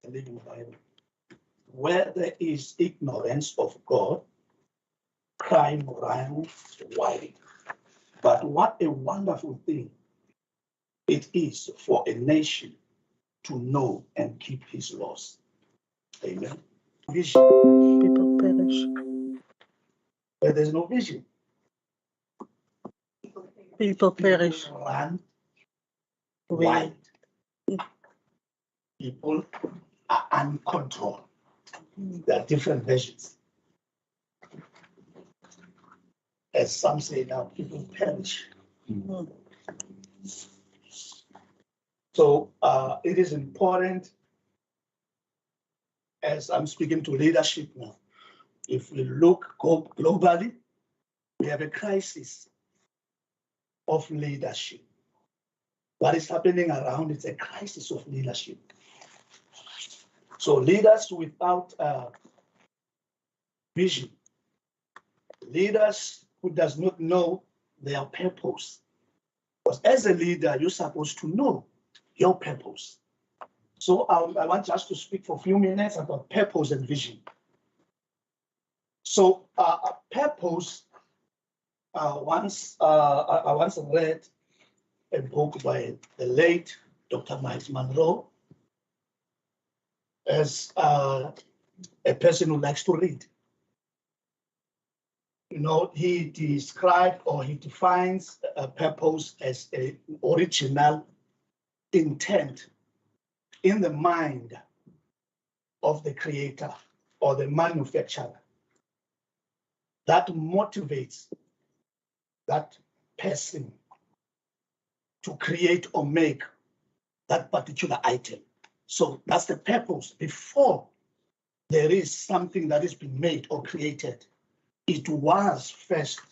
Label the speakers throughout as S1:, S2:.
S1: the Living Bible. Where there is ignorance of God, crime runs wide. But what a wonderful thing it is for a nation to know and keep his laws. Amen. Vision.
S2: People perish.
S1: Where there's no vision,
S2: People perish.
S1: people run wide. People are uncontrolled. There are different versions. As some say now, people perish. So it is important, as I'm speaking to leadership now, if we look globally, we have a crisis of leadership. What is happening around is a crisis of leadership. So leaders without vision, leaders who does not know their purpose. Because as a leader, you're supposed to know your purpose. So I want us to speak for a few minutes about purpose and vision. So purpose, I once read a book by the late Dr. Miles Monroe, as a person who likes to read. You know, he described or he defines a purpose as an original intent in the mind of the creator or the manufacturer that motivates that person to create or make that particular item. So that's the purpose. Before there is something that is being made or created, it was first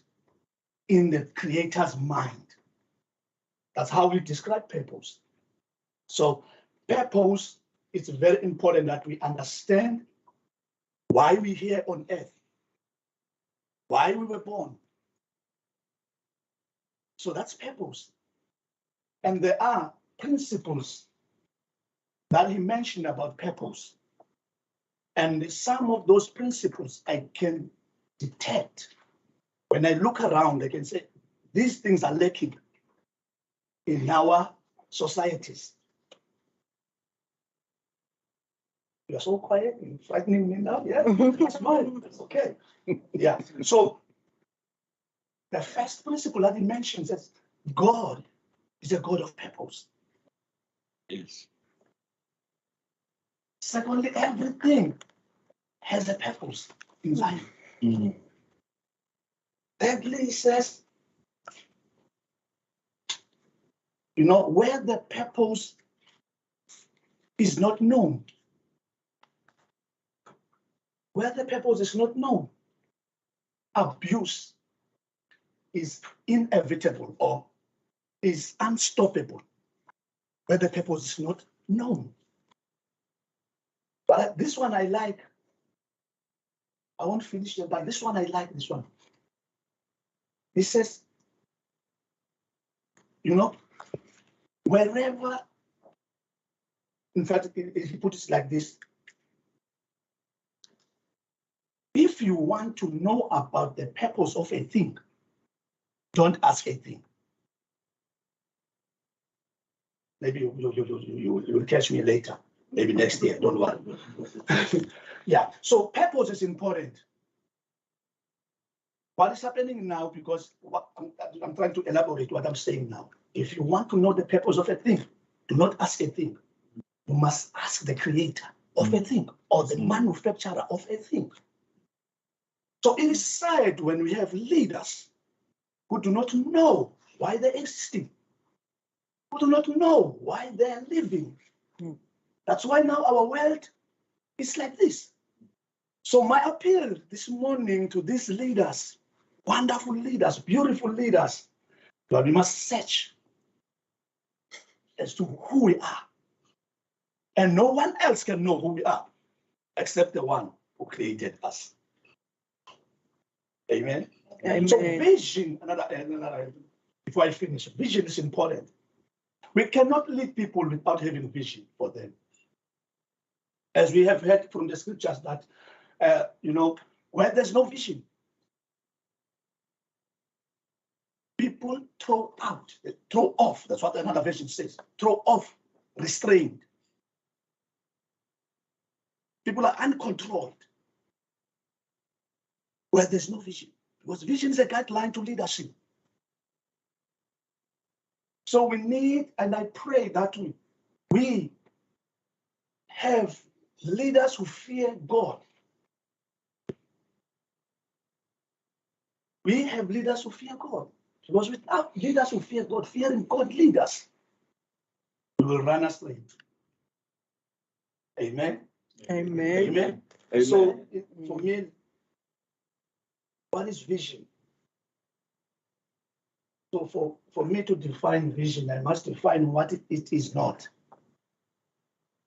S1: in the creator's mind. That's how we describe purpose. So purpose, it's very important that we understand why we're here on earth, why we were born. So that's purpose. And there are principles that he mentioned about purpose. And some of those principles I can detect. When I look around, I can say, these things are lacking in our societies. You're so quiet, you're frightening me now. Yeah, that's fine, that's okay. Yeah, so the first principle that he mentions is God is a God of purpose.
S3: Yes.
S1: Secondly, everything has a purpose in life. Thirdly, he says, you know, where the purpose is not known, where the purpose is not known, abuse is inevitable or is unstoppable, where the purpose is not known. But this one I like. I won't finish it, but this one I like, this one. He says, you know, wherever, in fact, he put it like this. If you want to know about the purpose of a thing, don't ask a thing. Maybe you will catch me later. Maybe next year, don't worry. Yeah, so purpose is important. What is happening now, because I'm trying to elaborate what I'm saying now. If you want to know the purpose of a thing, do not ask a thing. You must ask the creator of a thing or the manufacturer of a thing. So it is sad when we have leaders who do not know why they're existing, who do not know why they're living. That's why now our world is like this. So my appeal this morning to these leaders, wonderful leaders, beautiful leaders, that we must search as to who we are. And no one else can know who we are except the one who created us. Amen.
S2: Amen.
S1: So vision, another, before I finish, vision is important. We cannot lead people without having vision for them. as we have heard from the scriptures that, where there's no vision, people throw off, that's what another version says, throw off, restrained. People are uncontrolled where there's no vision, because vision is a guideline to leadership. So we need, and I pray that we have leaders who fear God. We have leaders who fear God. Because without leaders who fear God, fearing God leaders, we will run astray. Amen.
S2: Amen.
S1: Amen.
S3: Amen.
S1: So for me, what is vision? So for me to define vision, I must define what it is not.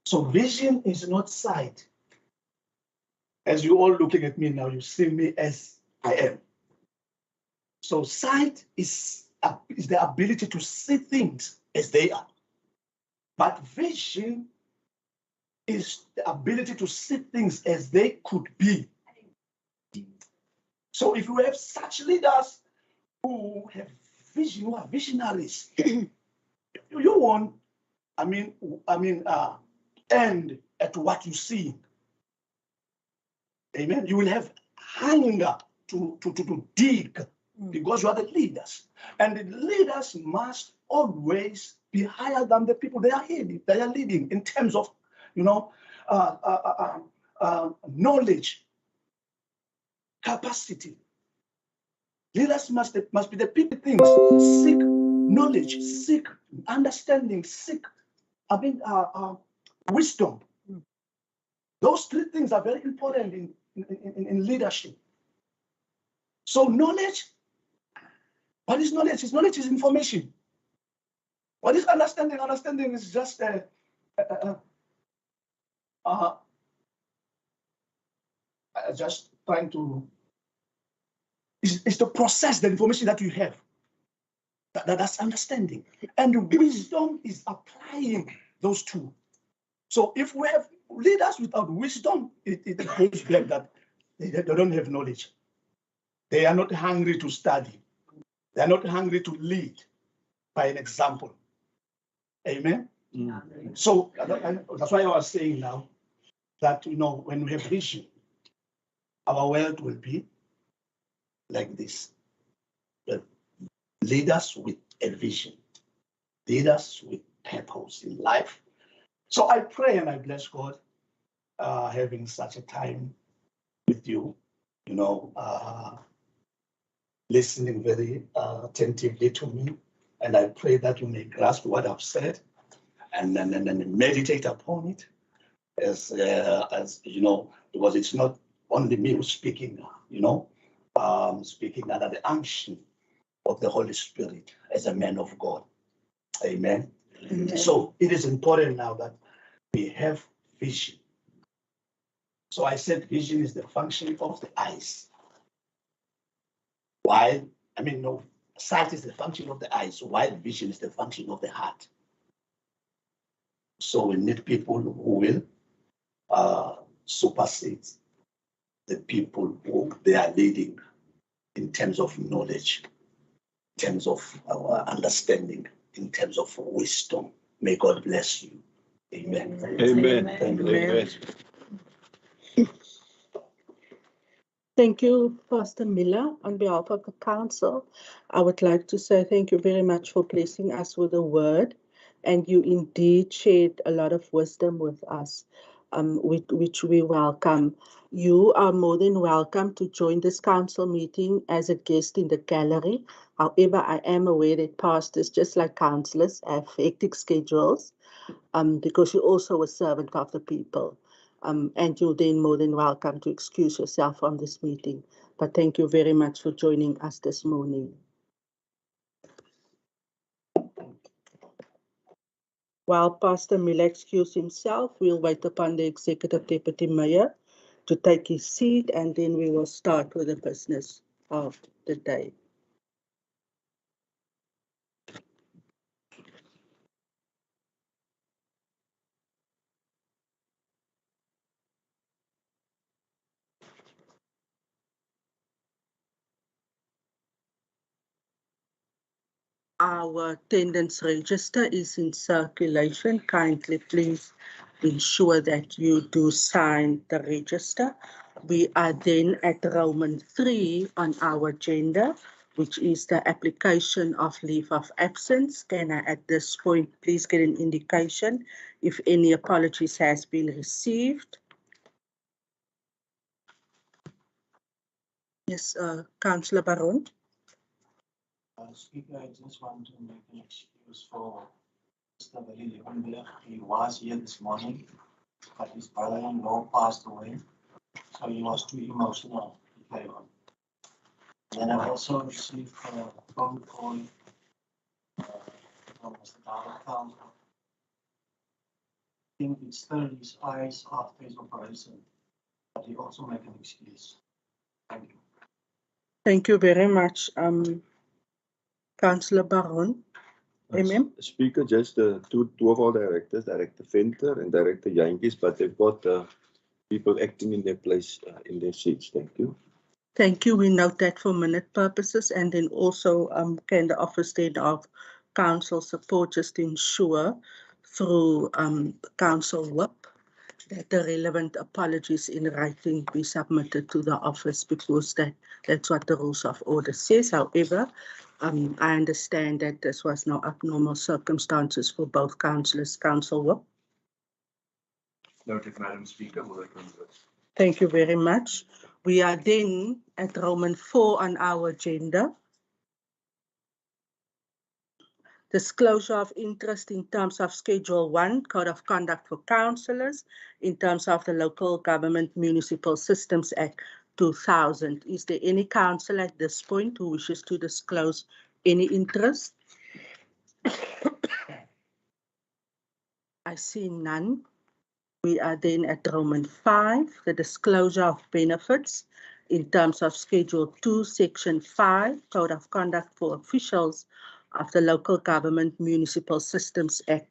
S1: So vision is not sight. As you all looking at me now, you see me as I am. So sight is the ability to see things as they are. But vision is the ability to see things as they could be. So if you have such leaders who have vision, who are visionaries, you won't, end at what you see. Amen. You will have hunger to dig because you are the leaders. And the leaders must always be higher than the people they are leading in terms of, knowledge, capacity. Leaders must be the people things, seek knowledge, seek understanding, seek, wisdom. Those three things are very important in leadership. So knowledge, what is knowledge? Knowledge is information. What is understanding? Understanding is just just trying to, is to process the information that you have. That's understanding. And wisdom is applying those two. So if we have leaders without wisdom, it goes back that they don't have knowledge. They are not hungry to study. They are not hungry to lead by an example. Amen. So that's why I was saying now that, when we have vision, our world will be like this. But leaders with a vision, leaders with purpose in life. So I pray and I bless God having such a time with you, listening very attentively to me. And I pray that you may grasp what I've said and then meditate upon it as because it's not only me who's speaking, speaking under the unction of the Holy Spirit as a man of God. Amen.
S2: Amen.
S1: So it is important now that we have vision. So I said vision is the function of the eyes. Sight is the function of the eyes, while vision is the function of the heart. So we need people who will supersede the people who they are leading in terms of knowledge, in terms of our understanding, in terms of wisdom. May God bless you. Amen.
S3: Amen.
S2: Amen. Thank you, Pastor Miller. On behalf of the council, I would like to say thank you very much for blessing us with the word. And you indeed shared a lot of wisdom with us, which we welcome. You are more than welcome to join this council meeting as a guest in the gallery. However, I am aware that pastors, just like councillors, have hectic schedules because you're also a servant of the people. And you're then more than welcome to excuse yourself from this meeting. But thank you very much for joining us this morning. While Pastor Miller excused himself, we'll wait upon the Executive Deputy Mayor to take his seat, and then we will start with the business of the day. Our attendance register is in circulation. Kindly please ensure that you do sign the register. We are then at Roman 3 on our agenda, which is the application of leave of absence. Can I at this point please get an indication if any apologies has been received? Yes, Councillor Baron.
S4: Speaker, I just want to make an excuse for Mr. Vali Levenberg. He was here this morning, but his brother-in-law passed away, so he was too emotional to carry on. Then I also received a phone call from Mr. David Council. I think it's still his eyes after his operation, but he also made an excuse. Thank you.
S2: Thank you very much, Councillor Baron.
S3: Speaker, just two of our directors, Director Venter and Director Yankees, but they've got people acting in their place, in their seats. Thank you.
S2: Thank you. We note that for minute purposes, and then also can the Office then of Council support just ensure through Council Whip that the relevant apologies in writing be submitted to the office, because that's what the rules of order says. However, I understand that this was no abnormal circumstances for both councillors. Council Whip.
S5: Noted, Madam Speaker.
S2: Thank you very much. We are then at Roman 4 on our agenda. Disclosure of interest in terms of Schedule 1, Code of Conduct for Councillors, in terms of the Local Government Municipal Systems Act 2000. Is there any councillor at this point who wishes to disclose any interest? I see none. We are then at Roman 5, the disclosure of benefits in terms of Schedule 2, Section 5, Code of Conduct for Officials of the Local Government Municipal Systems Act.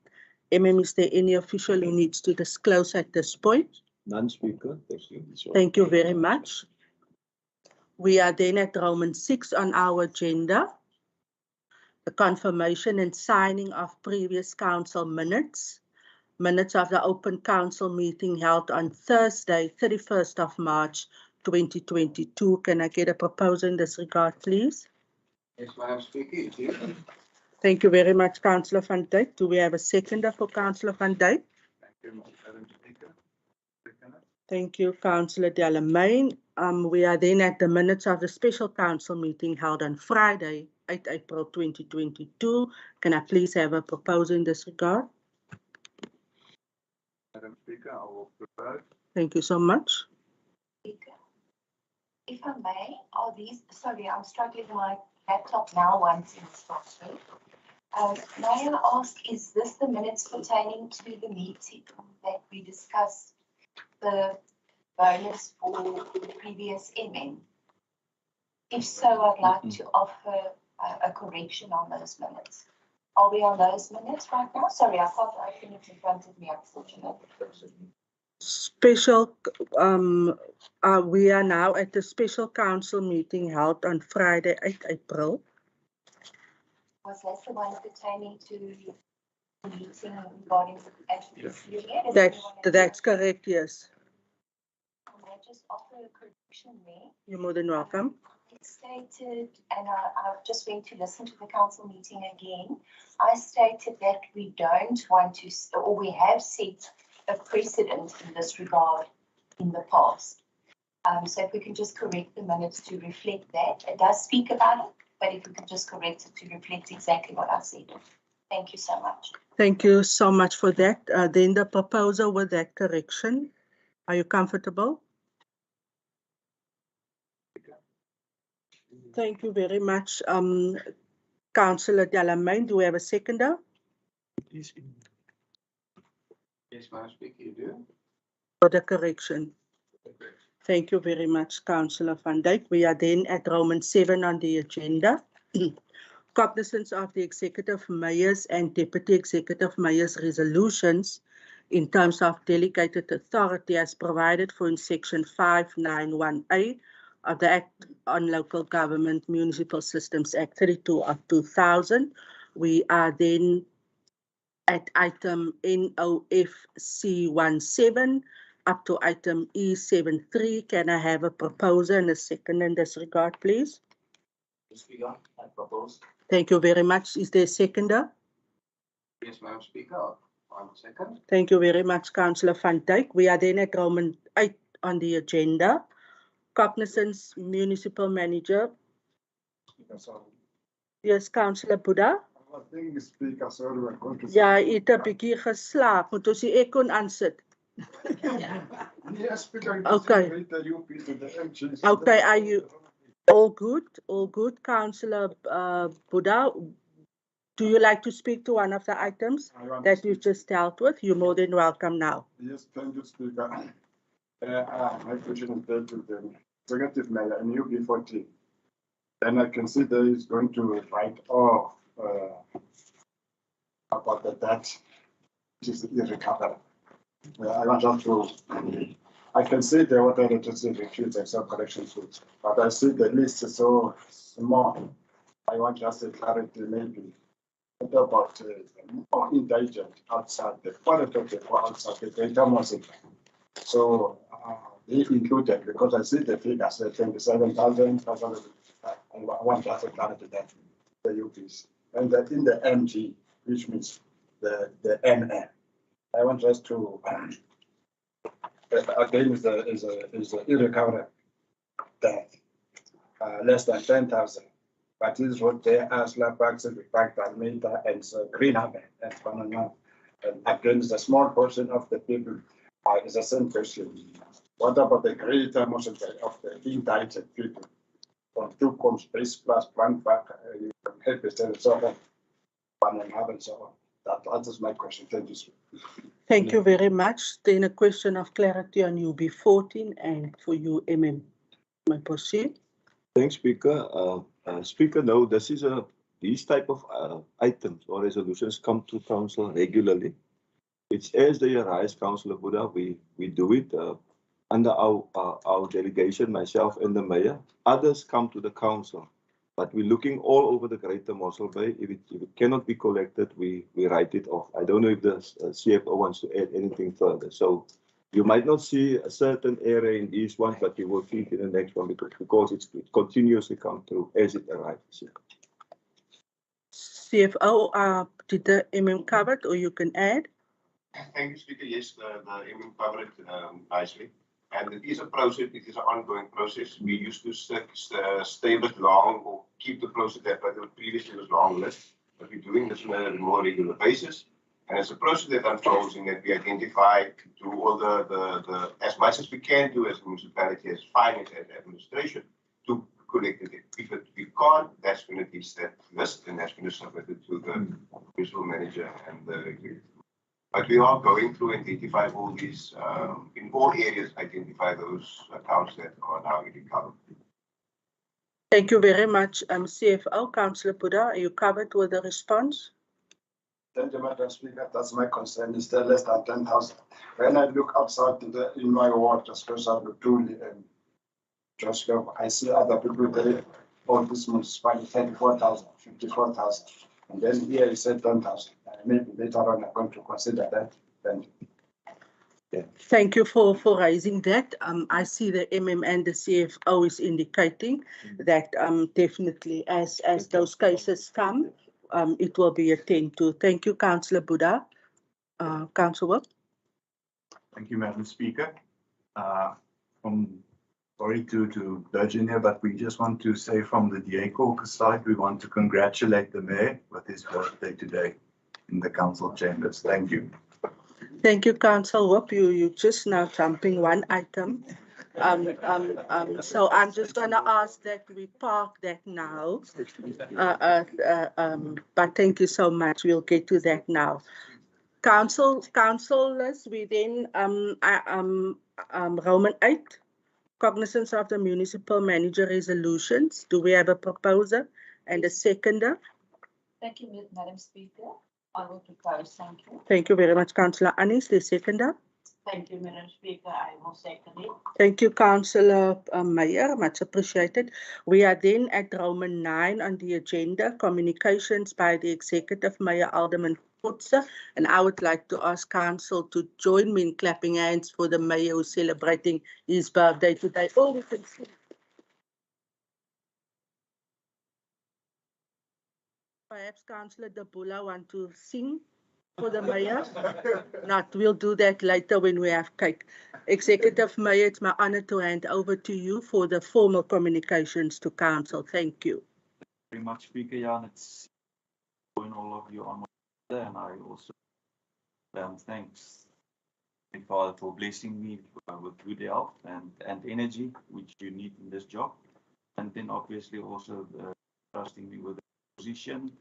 S2: Is there any official who needs to disclose at this point?
S3: None, Speaker. Thank you.
S2: Thank you very much. We are then at Roman 6 on our agenda, the confirmation and signing of previous council minutes. Minutes of the open council meeting held on Thursday, 31st of March, 2022. Can I get a proposal in this regard, please?
S5: Yes, Madam Speaker.
S2: Thank you very much, Councillor van Dijk. Do we have a seconder for Councillor van Dijk?
S5: Thank you, Madam Speaker.
S2: Thank you, Councillor Delamain. We are then at the minutes of the special council meeting held on Friday, 8 April 2022. Can I please have a proposal in this regard?
S5: Madam Speaker, I will propose.
S2: Thank you so much.
S6: Speaker, if I may, are these, sorry, I'm struggling with my laptop now once in Scotland. May I ask, is this the minutes pertaining to the meeting that we discussed the bonus for the previous MM? If so, I'd like to offer a correction on those minutes. Are we on those minutes right now? Sorry, I can't open it in front of me, unfortunately.
S2: Special, we are now at the special council meeting held on Friday, 8 April.
S6: Was that the one pertaining to the meeting regarding the advocacy?
S2: That's correct, yes.
S6: Can I just offer a correction there?
S2: You're more than welcome.
S6: It stated, and I just went to listen to the council meeting again. I stated that we don't want to, or we have set a precedent in this regard in the past. So if we can just correct the minutes to reflect that. It does speak about it, but if we could just correct it to reflect exactly what I said. Thank you so much.
S2: Thank you so much for that. Then the proposal with that correction. Are you comfortable? Thank you very much. Councillor Delamain, do we have a seconder?
S5: Yes, Madam Speaker, you do.
S2: For the correction. Thank you very much, Councillor van Dijk. We are then at Roman 7 on the agenda. Cognizance of the Executive Mayor's and Deputy Executive Mayor's resolutions in terms of delegated authority as provided for in Section 591A of the Act on Local Government Municipal Systems Act 32 of 2000. We are then at item NOFC17 up to item E73. Can I have a proposer and a second in this regard, please?
S5: Speaker, I propose.
S2: Thank you very much. Is there a seconder?
S5: Yes, Madam Speaker. 1 second.
S2: Thank you very much, Councillor Van Dijk. We are then at Roman 8 on the agenda. Cognizance Municipal Manager.
S5: Speaker, sorry.
S2: Yes, Councillor Buddha.
S5: I think Speaker, sorry, we're going to.
S2: Ja, het 'n bietjie geslaap, moet ons die aircon aansit.
S5: Yes, Speaker.
S2: Okay. Okay, are you all good? All good, Councillor Buddha. Do you like to speak to one of the items that you just dealt with? You're more than welcome now.
S5: Yes, thank you, Speaker. My question is to the Executive Mayor and UB14. Then I can see that he's going to write off about the debt, which is irrecoverable. I want just to, I can see the water agency refuse and some corrections, but I see the list is so small. I want just a clarity maybe. What about more indigent outside the quality of the outside the greater Mossel? So they included because I see the figures 27,000. I want just a clarity that the UPs and that in the MG, which means the NN. I want just to again is the irrecoverable debt less than 10,000. But this is what they are slapbacks and Meter and Greenhaven and Panama. And against the small portion of the people is the same question. What about the greater portion of the indicted people? From two comes base plus plant back, you can help us and so on. Panama and so on. That answers my question. Thank you, sir.
S2: Thank you very much. Then a question of clarity on UB14 and for you, MM. May proceed.
S3: Thanks, Speaker. Speaker, no, these type of items or resolutions come to council regularly. It's as they arise, Councillor Buddha, we do it under our delegation, myself and the mayor. Others come to the council, but we're looking all over the greater Mossel Bay. If it cannot be collected, we write it off. I don't know if the CFO wants to add anything further. So you might not see a certain area in this one, but you will see it in the next one because it continuously comes through as it arrives.
S2: CFO, did the MM cover it or you can add?
S7: Thank you, Speaker. Yes, the MM covered it nicely. And it is a process, it is an ongoing process. We used to stay a bit long or keep the process that previously was long list, but we're doing this on a more regular basis. And it's a process that unfolds in that we identify, do all the as much as we can do as a municipality, as finance and administration to collect it. If we can't, that's when it is that list and that's when it's submitted to the municipal manager and the executive. But we are going through identify all these, in all areas, identify those accounts that are now recovered.
S2: Thank you very much, CFO. Councillor Buddha, are you covered with the response?
S5: Thank you, Madam Speaker. That's my concern. Is there less than 10,000? When I look outside in my ward, especially Truly and Joshua, I see other people there. All this municipality 34,000, 54,000. And then here you said 10,000. Maybe later on I'm going to consider that. Thank you.
S3: Yeah.
S2: Thank you for raising that. I see the MM and the CFO is indicating that definitely as those cases come, it will be attended to. Thank you, Councillor Buddha. Councillor.
S8: Thank you, Madam Speaker. Sorry to Virginia, but we just want to say from the DA caucus side, we want to congratulate the mayor with his birthday today in the council chambers. Thank you.
S2: Thank you, Councillor. You just now jumping one item. So I'm just going to ask that we park that now. But thank you so much. We'll get to that now. Councillors, we then Roman 8, cognizance of the municipal manager resolutions. Do we have a proposer and a seconder?
S6: Thank you, Madam Speaker. I will propose. Thank you.
S2: Thank you very much, Councillor Anis, the seconder.
S9: Thank you, Madam Speaker. I will second it.
S2: Thank you, Councillor Meyer, much appreciated. We are then at Roman 9 on the agenda, communications by the Executive Mayor Alderman Kutse, and I would like to ask Council to join me in clapping hands for the Mayor who's celebrating his birthday today. Oh, we can see. Perhaps Councillor Dabula want to sing for the Mayor? Not, we'll do that later when we have cake. Executive Mayor, it's my honor to hand over to you for the formal communications to Council. Thank you.
S10: Very much, Speaker Jan. It's join all of you on my birthday, and I also thanks Father for blessing me with good health and energy, which you need in this job, and then obviously also trusting me with the position,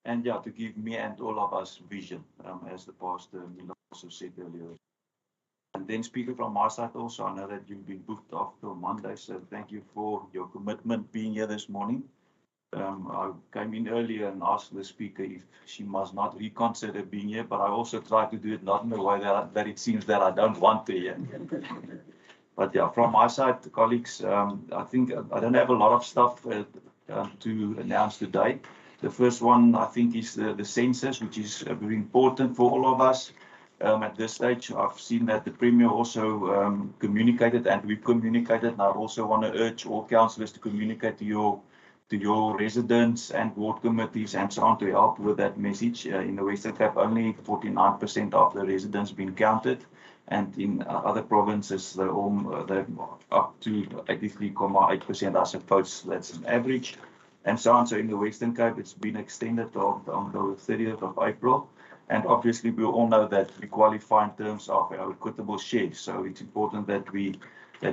S10: and yeah, to give me and all of us vision, as the pastor also said earlier. And then, Speaker, from my side also, I know that you've been booked off till Monday, so thank you for your commitment being here this morning. I came in earlier and asked the Speaker if she must not reconsider being here, but I also tried to do it not in a way that it seems that I don't want to hear. But yeah, from my side, colleagues, I think I don't have a lot of stuff to announce today. The first one, I think, is the census, which is very important for all of us. At this stage, I've seen that the Premier also communicated, and we've communicated, and I also want to urge all councillors to communicate to your residents and ward committees and so on to help with that message. In the Western Cape, only 49% of the residents been counted, and in other provinces, they're up to 83.8%, I suppose that's an average, and so on. So in the Western Cape, it's been extended on the 30th of April. And obviously, we all know that we qualify in terms of our equitable share. So it's important that we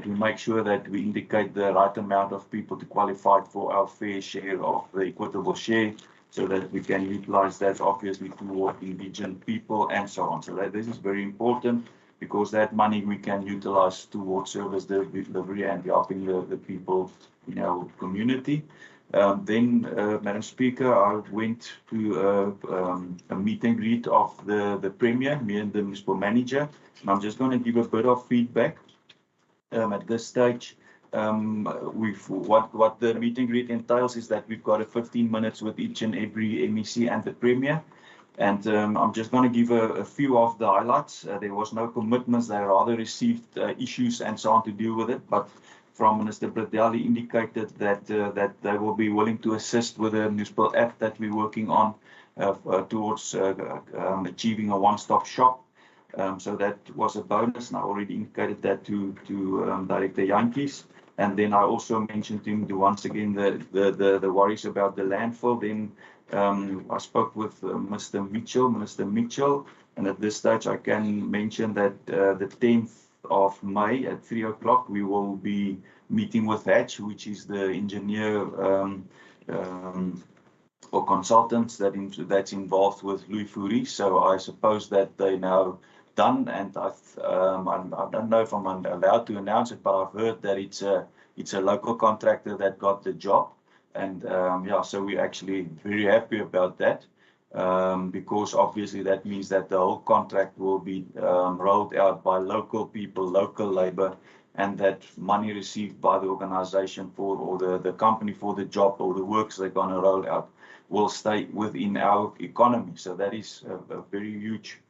S10: make sure that we indicate the right amount of people to qualify for our fair share of the equitable share, so that we can utilize that obviously toward indigenous people and so on. So this is very important, because that money we can utilize towards service delivery and helping the people in our community. Madam Speaker, I went to a meet and greet of the Premier, me and the Municipal Manager, and I'm just going to give a bit of feedback at this stage. What the meet and greet entails is that we've got a 15 minutes with each and every MEC and the Premier, and I'm just going to give a few of the highlights. There was no commitments, they rather received issues and so on to deal with it, but from Minister Bradell, he indicated that they will be willing to assist with the municipal app that we're working on towards achieving a one-stop shop. So that was a bonus, and I already indicated that to Director Yankees. And then I also mentioned to him once again the worries about the landfill. Then I spoke with Minister Mitchell, and at this stage I can mention that the 10th of May at 3 o'clock, we will be meeting with Hatch, which is the engineer or consultants that's involved with Louis Fourie. So I suppose that they now done, and I don't know if I'm allowed to announce it, but I've heard that it's a local contractor that got the job, and yeah, so we're actually very happy about that. Because obviously that means that the whole contract will be rolled out by local people, local labor, and that money received by the organization or the company for the job or the works they're going to roll out will stay within our economy. So that is a very huge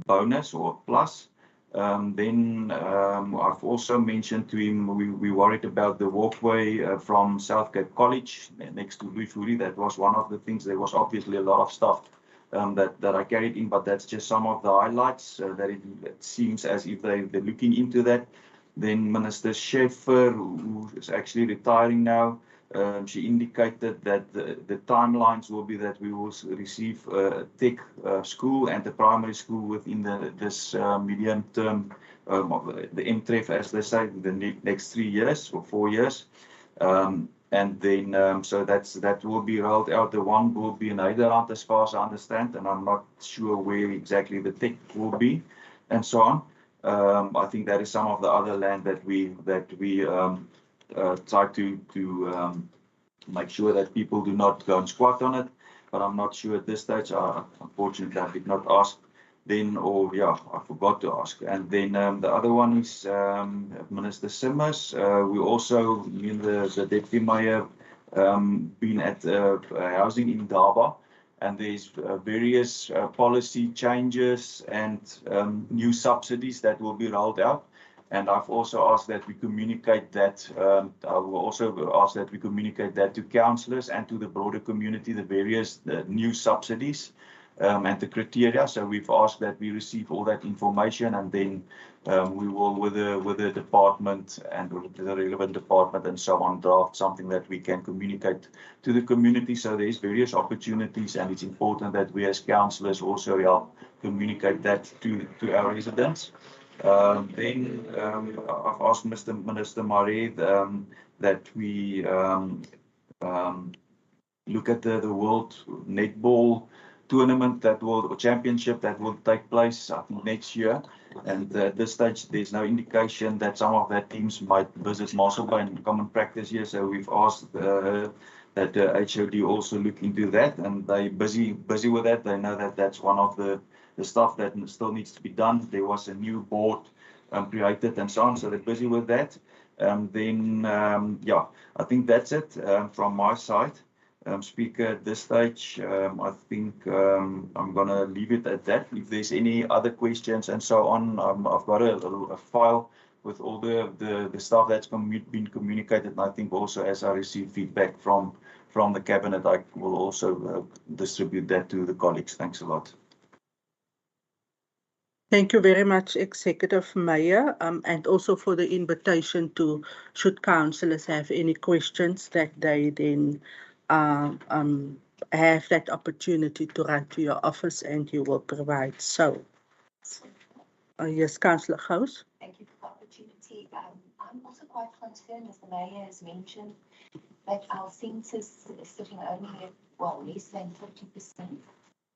S10: bonus or plus. Then I've also mentioned to him we worried about the walkway from South Cape College next to Louis Fourie. That was one of the things. There was obviously a lot of stuff that I carried in, but that's just some of the highlights that it seems as if they're looking into that. Then Minister Schaefer, who is actually retiring now, she indicated that the timelines will be that we will receive a tech school and a primary school within this medium term, the MTREF, as they say, the next 3 years or 4 years. And then, so that will be rolled out. The one will be in Nederland, as far as I understand, and I'm not sure where exactly the tech will be, and so on. I think that is some of the other land that we try to make sure that people do not go and squat on it, but I'm not sure at this stage. Unfortunately, I did not ask. Then, I forgot to ask. And then the other one is Minister Simmers. We also, me and the Deputy Mayor, been at housing in Daba, and there's various policy changes and new subsidies that will be rolled out. And I've also asked that we communicate that, I will also ask that we communicate that to councillors and to the broader community, the various new subsidies and the criteria. So we've asked that we receive all that information, and then we will, with the department and with the relevant department and so on, draft something that we can communicate to the community. So there's various opportunities, and it's important that we as councillors also help communicate that to our residents. Then I've asked Minister Marie that we look at the World Netball tournament or championship that will take place, I think, next year. And at this stage, there's no indication that some of that teams might visit Mossel in common practice here. So we've asked that HOD also look into that, and they're busy with that. They know that that's one of the stuff that still needs to be done. There was a new board created and so on, so they're busy with that. Then, I think that's it from my side. Speaker, at this stage, I think I'm going to leave it at that. If there's any other questions and so on, I've got a file with all the stuff that's been communicated. And I think also as I receive feedback from the cabinet, I will also distribute that to the colleagues. Thanks a lot.
S2: Thank you very much, Executive Mayor, and also for the invitation to, should councillors have any questions, that they then have that opportunity to write to your office and you will provide. So, yes, Councillor Gous.
S6: Thank you for the opportunity. I'm also quite concerned, as the Mayor has mentioned, that our census is sitting only at, less than 50%.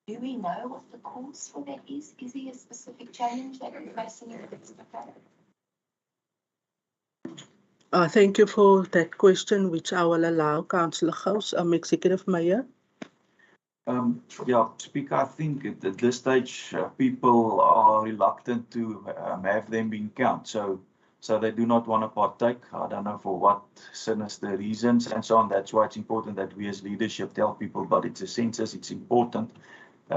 S6: Do we know what the cause for that is? Is there a specific challenge that we're facing in this department?
S2: Thank you for that question, which I will allow Councillor Gous, Executive Mayor.
S10: Speaker, I think at this stage, people are reluctant to have them being counted. So they do not want to partake. I don't know for what sinister reasons and so on. That's why it's important that we as leadership tell people, but it's a census, it's important. They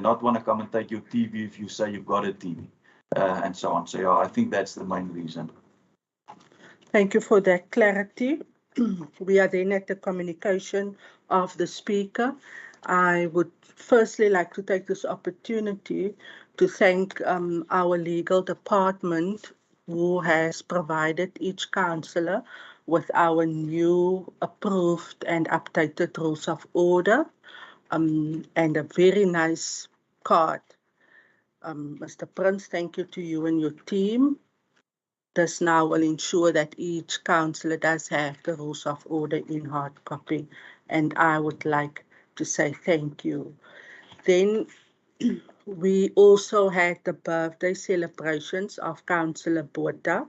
S10: not want to come and take your TV if you say you've got a TV and so on. So I think that's the main reason.
S2: Thank you for that clarity. We are then at the communication of the Speaker. I would firstly like to take this opportunity to thank our legal department, who has provided each councillor with our new approved and updated rules of order and a very nice card. Mr. Prince, thank you to you and your team. This now will ensure that each councillor does have the rules of order in hard copy, and I would like to say thank you. Then we also had the birthday celebrations of Councillor Botha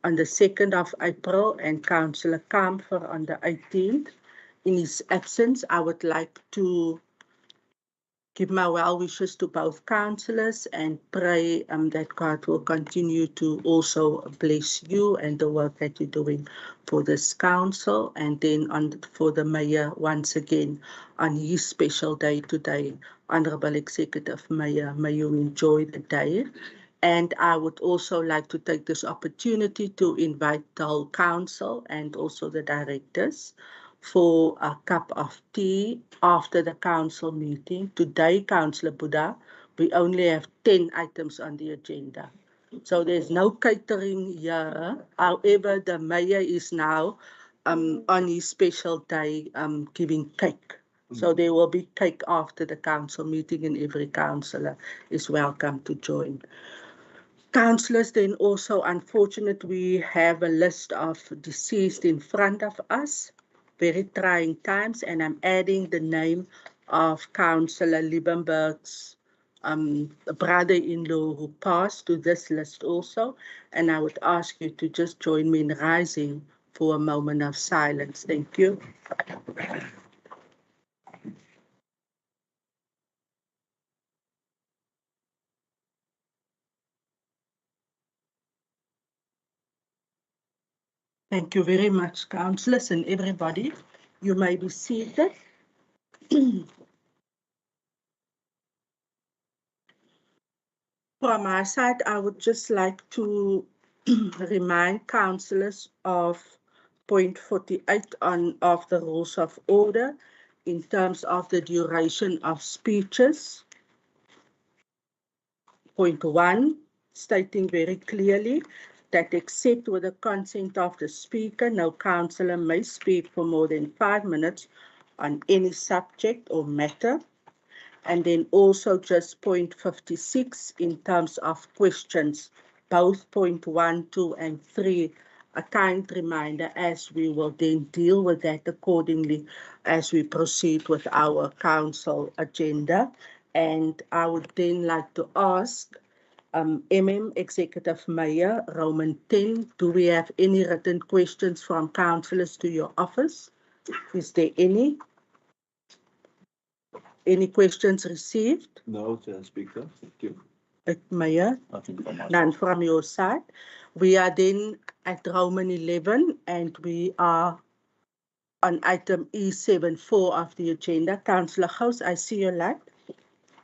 S2: on the 2nd of April and Councillor Kamfer on the 18th. In his absence, I would like to give my well wishes to both councillors and pray that God will continue to also bless you and the work that you're doing for this council. And then for the Mayor, once again, on his special day today, Honourable Executive Mayor, may you enjoy the day. And I would also like to take this opportunity to invite the whole council and also the directors for a cup of tea after the council meeting. Today, Councillor Botha, we only have 10 items on the agenda. So there's no catering here. However, the Mayor is now on his special day giving cake. So there will be cake after the council meeting, and every councillor is welcome to join. Councillors, then also, unfortunately, we have a list of deceased in front of us. Very trying times, and I'm adding the name of Councillor Liebenberg's brother-in-law who passed to this list also. And I would ask you to just join me in rising for a moment of silence. Thank you. Thank you very much, councillors and everybody. You may be seated. From my side, I would just like to remind councillors of point 48 of the rules of order in terms of the duration of speeches. Point 1, stating very clearly that except with the consent of the speaker, no councillor may speak for more than 5 minutes on any subject or matter. And then also just point 56 in terms of questions, both point 1, 2, and 3, a kind reminder as we will then deal with that accordingly as we proceed with our council agenda. And I would then like to ask Executive Mayor, Roman 10, do we have any written questions from councillors to your office? Is there any? Any questions received?
S3: No, Speaker, thank you.
S2: Mayor? None from your side. We are then at Roman 11 and we are on item E74 of the agenda. Councillor Gous, I see your light.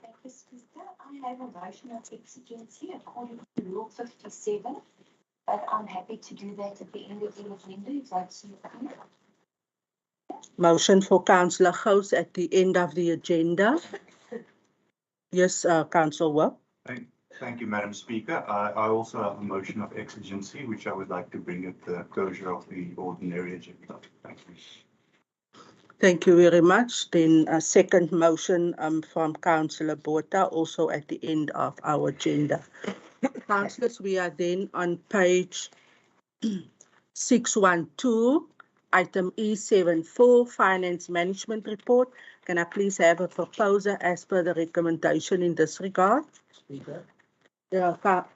S6: Thank you, Speaker. I have a motion of exigency according to Rule 57, but I'm happy to do that at the end of the agenda if that's okay.
S2: Motion for Councillor Gous at the end of the agenda. Yes, Councillor Webb.
S8: Thank you, Madam Speaker. I also have a motion of exigency, which I would like to bring at the closure of the ordinary agenda. Thank you.
S2: Thank you very much. Then a second motion from Councillor Botha, also at the end of our agenda. Councillors, we are then on page 612, item E74, Finance Management Report. Can I please have a proposer as per the recommendation in this regard?
S11: Speaker,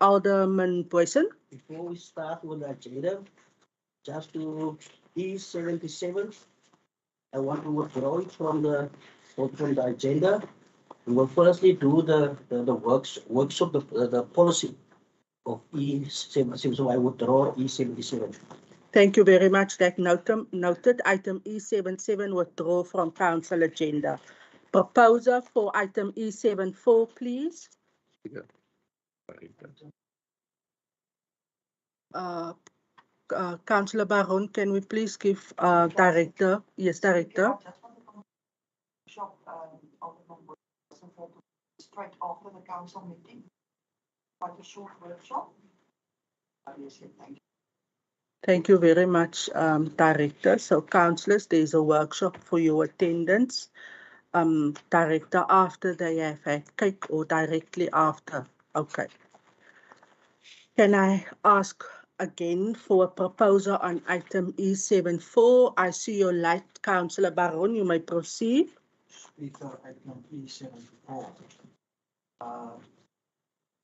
S2: Alderman Boyson.
S11: before we start with the agenda, just to E77, I want to withdraw it from the agenda. We will firstly do the workshop, the policy of E77, so I withdraw E77.
S2: Thank you very much. That noted. Item E77 withdraw from council agenda. Proposer for item E74, please. Councillor Baron, can we please give director? Yes, director.
S12: Straight after the council meeting, quite a short workshop. Obviously, thank you.
S2: Thank you very much, Director. So, councillors, there's a workshop for your attendance. Director, after they have had cake or directly after? Okay. Can I ask again for a proposal on item E74? I see your light, Councillor Baron. You may proceed.
S4: Speaker, item E74.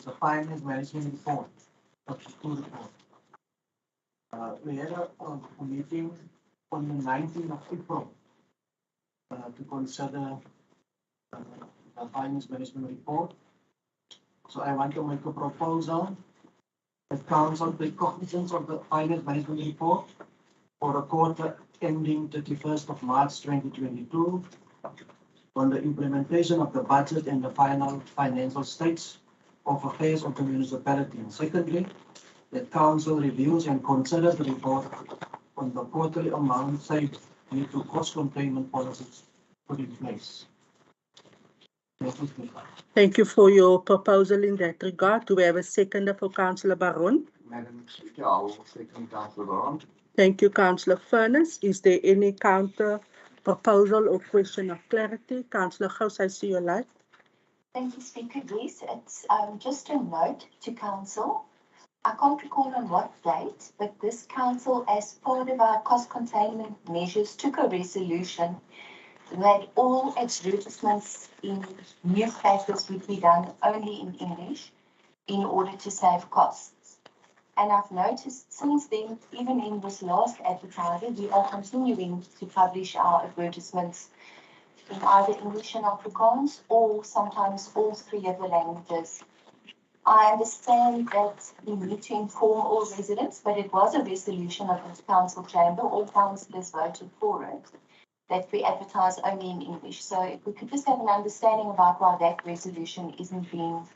S4: The finance management report, substitute report. We had a meeting on the 19th of April to consider the finance management report. So I want to make a proposal that council take cognizance of the finance management report for the quarter ending 31st of March 2022 on the implementation of the budget and the final financial states of affairs of the municipality. And secondly, that council reviews and considers the report on the quarterly amount saved due to cost containment policies put in place.
S2: Thank you for your proposal in that regard. Do we have a seconder for Councillor Baron?
S5: Madam Speaker, I will second Councillor Baron.
S2: Thank you, Councillor Furness. Is there any counter proposal or question of clarity? Councillor Gous, I see your light.
S6: Thank you, Speaker. Yes, it's just a note to council. I can't recall on what date, but this council, as part of our cost containment measures, took a resolution that all advertisements in newspapers would be done only in English in order to save costs. And I've noticed since then, even in this last advertising, we are continuing to publish our advertisements in either English and Afrikaans or sometimes all three of the languages. I understand that we need to inform all residents, but it was a resolution of this council chamber, all councillors voted for it, that we advertise only in English. So if we could just have an understanding about why that resolution isn't being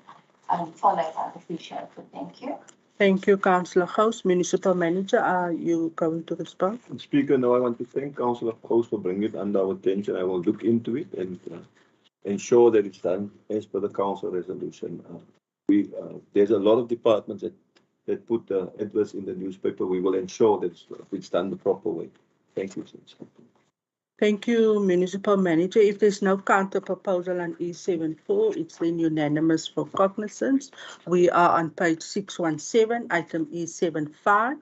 S6: followed, I'd appreciate it. Thank you.
S2: Thank you, Councillor Gous. Municipal Manager, are you going to respond?
S3: Speaker, now I want to thank Councillor Gous for bringing it under our attention. I will look into it and ensure that it's done as per the council resolution. There's a lot of departments that put adverts in the newspaper. We will ensure that it's done the proper way. Thank you.
S2: Thank you, Municipal Manager. If there's no counter proposal on E74, it's then unanimous for cognizance. We are on page 617, item E75,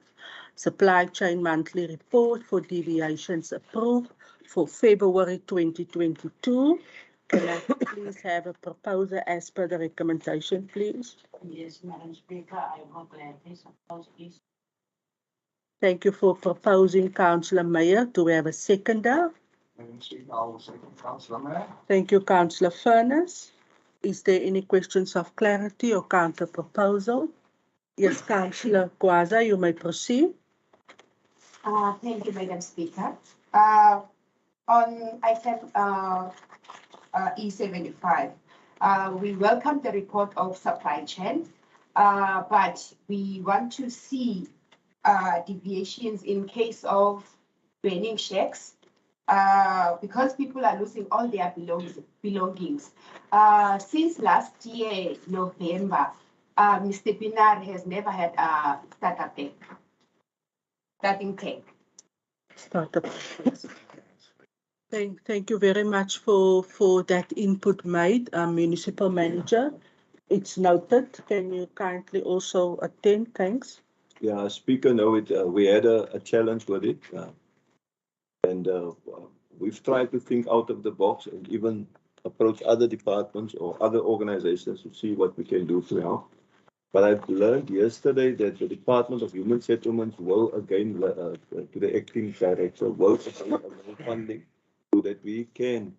S2: Supply Chain Monthly Report for deviations approved for February 2022. Can I please have a proposer as per the recommendation, please?
S9: Yes, Madam Speaker, I will gladly suppose this.
S2: Thank you for proposing, Councillor Meyer. Do we have a seconder?
S5: I'll second Councillor Meyer.
S2: Thank you, Councillor Furness. Is there any questions of clarity or counter proposal? Yes, Councillor Kwaza, you may proceed.
S12: Thank you, Madam Speaker. On item E75, we welcome the report of supply chain, but we want to see deviations in case of burning shacks, because people are losing all their belongings. Since last year, November, Mr. Pinar has never had a starting tank.
S2: Thank you very much for that input made, Municipal Manager. It's noted. Can you kindly also attend? Thanks.
S3: Yeah, Speaker, no, we had a challenge with it. And we've tried to think out of the box and even approach other departments or other organizations to see what we can do to help. But I've learned yesterday that the Department of Human Settlements will again, to the acting director, will again funding so that we can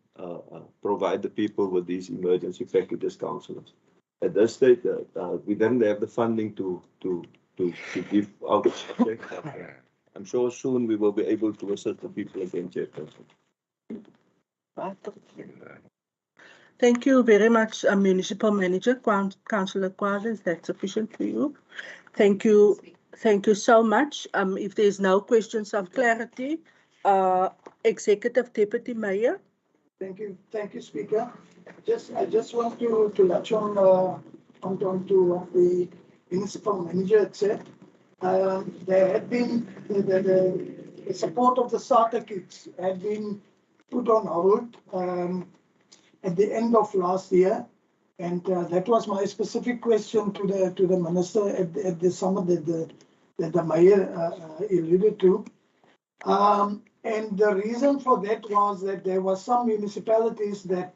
S3: provide the people with these emergency packages, councillors. At this stage, we don't have the funding to give out the check. I'm sure soon we will be able to assist the people again, Chairperson.
S2: Thank you very much, Municipal Manager. Councillor Kwaza, is that sufficient for you? Thank you. Thank you so much. If there's no questions of clarity, Executive Deputy Mayor.
S1: Thank you, Speaker. I just want to latch on to what the Municipal Manager had said. There had been the support of the starter kits had been put on hold at the end of last year, and that was my specific question to the minister at the summit that the mayor alluded to. And the reason for that was that there were some municipalities that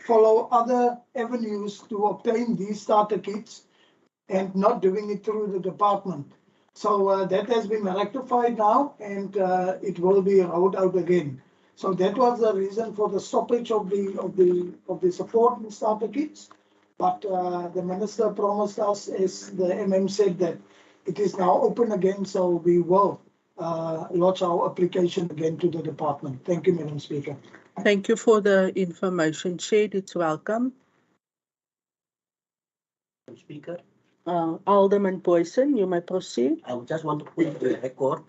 S1: follow other avenues to obtain these starter kits and not doing it through the department. So that has been rectified now, and it will be rolled out again. So that was the reason for the stoppage of the support in starter kits. But the minister promised us, as the MM said, that it is now open again, so we will lodge our application again to the department. Thank you, Madam Speaker.
S2: Thank you for the information shared. It's welcome.
S11: Speaker.
S2: Alderman Boyson, you may proceed.
S11: I just want to put the record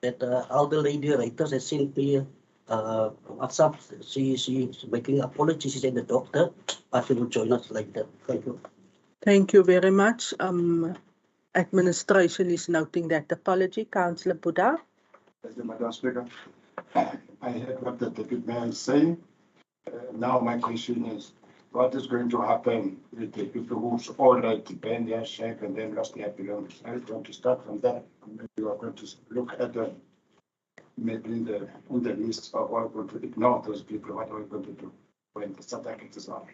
S11: that Alder Lady Reuters has sent me WhatsApp. She's making apologies. She said the doctor, but she will join us later. Thank you.
S2: Thank you very much. Administration is noting that apology. Councillor Buddha.
S5: Thank you, Madam Speaker. I heard what the Deputy Mayor is saying. Now my question is, what is going to happen with the people who's already banned their shack and then lost their belongings? Are you going to start from there? Maybe you are going to look at the maybe on the list of what we're going to ignore those people. What are we going to do when the subject is on?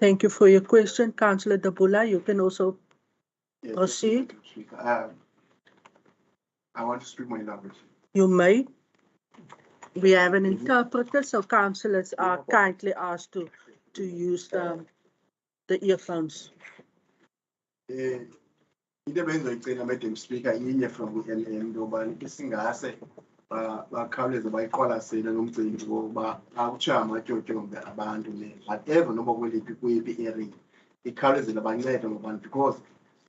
S2: Thank you for your question. Councillor Dabula, you can also proceed.
S13: I want to speak my language.
S2: You may. We have an interpreter, so councillors are kindly asked to use the earphones.
S5: Into ebengizoyicela Madam Speaker inye from NM yobani isingase bakhawuleze bayiqwalasele lo mcimbi wokuba akutshaya amatyotyombe abantu whatever noma kweyiphi area ikhawulezele bancede ngobantu because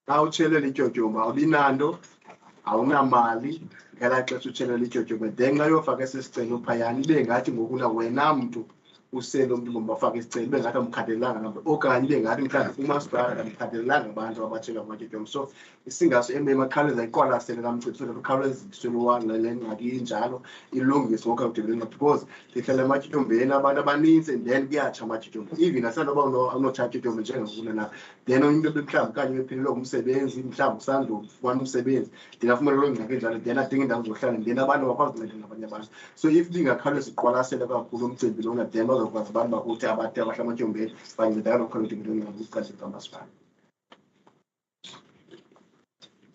S5: xa utshelela ityotyombe awubinanto awunamali ngelaa xesha utshelela ityotyombe then xa yofaka esi sicelo phayana ibe ngathi ngokuna wena mntu usele umntu ngomafaka isicelo ibe ngathi amkhathalelanga ngabantu okanye ibe ngathi mhlawumbi umasipala amkhathalelanga abantu abatshela amatyotyombe. So isingaso akhawuleza iqwalasele laa mcimbi so that ukhawuleziswe le ngxaki injalo ilungiswe ngokhawudelena because ndihlala ematyotyombeni abantu abanintsi and then kuyatsha amatyotyombe even asanoba awunotsha ityotyombe njengakuna na then into mhlawumbi kanye bephelelwe ngumsebenzi mhlawumbi usandofumana umsebenzi ndingafumana loo ngxaki enjalo then adinga indawo zohlala then abantu bakwazi unceda ngabanye abantu. So if lingakhawuleza iqwalasele kakhulu umcimbi lona then bazokwazi abantu bakuthi abathe abahla amatyombeni bancedakala ngokhawudelena ngokuqaliseka kamasipala.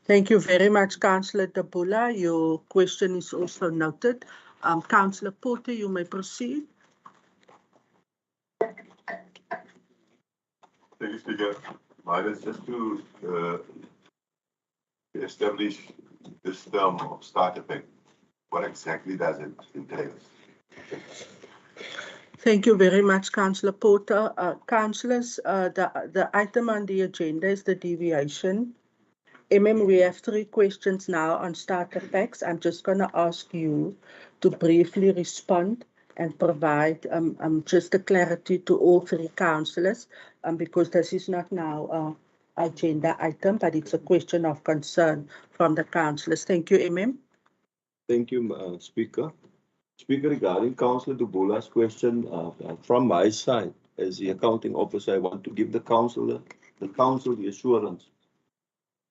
S2: Thank you very much, Councillor Tabula. Your question is also noted. Councillor Porter, you may proceed.
S3: Thank you, Speaker. Mine is just to establish this term of start effect. What exactly does it entail?
S2: Thank you very much, Councillor Porter. Councillors, the item on the agenda is the deviation. We have 3 questions now on starter packs. I'm just going to ask you to briefly respond and provide just a clarity to all 3 councillors because this is not now an agenda item, but it's a question of concern from the councillors. Thank you,
S3: Thank you, Speaker. Speaker, regarding Councillor Dubula's question, from my side, as the accounting officer, I want to give the council the assurance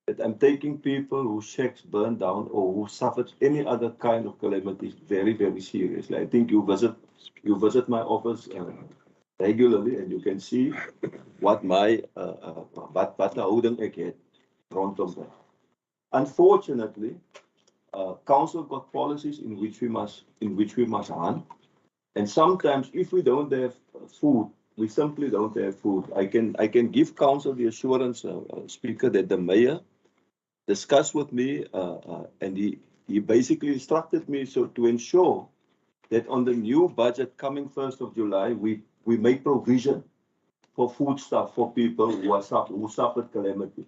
S3: that I'm taking people whose checks burned down or who suffered any other kind of calamities very, very seriously. I think you visit my office regularly, and you can see what my what houding ek het rondom that. Unfortunately, council got policies in which we must run, and sometimes if we don't have food, we simply don't have food. I can give council the assurance, Speaker, that the mayor discussed with me, and he basically instructed me to ensure that on the new budget coming 1st of July, we make provision for foodstuff for people who suffered calamity,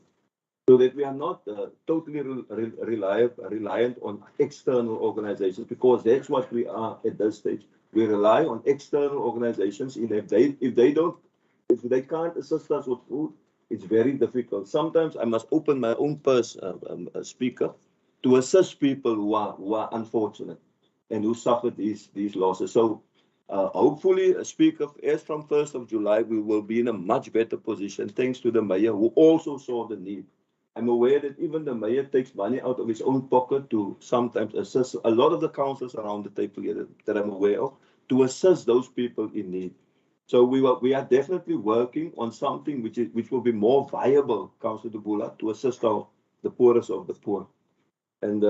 S3: so that we are not totally reliant on external organizations, because that's what we are at this stage. We rely on external organizations, and if they can't assist us with food, it's very difficult. Sometimes I must open my own purse, Speaker, to assist people who are unfortunate and who suffered these losses. So hopefully, Speaker, as from 1st of July, we will be in a much better position, thanks to the mayor, who also saw the need. I'm aware that even the mayor takes money out of his own pocket to sometimes assist a lot of the councillors around the table here that I'm aware of, to assist those people in need. So we are definitely working on something which will be more viable, Councillor Dubula, to assist the poorest of the poor. And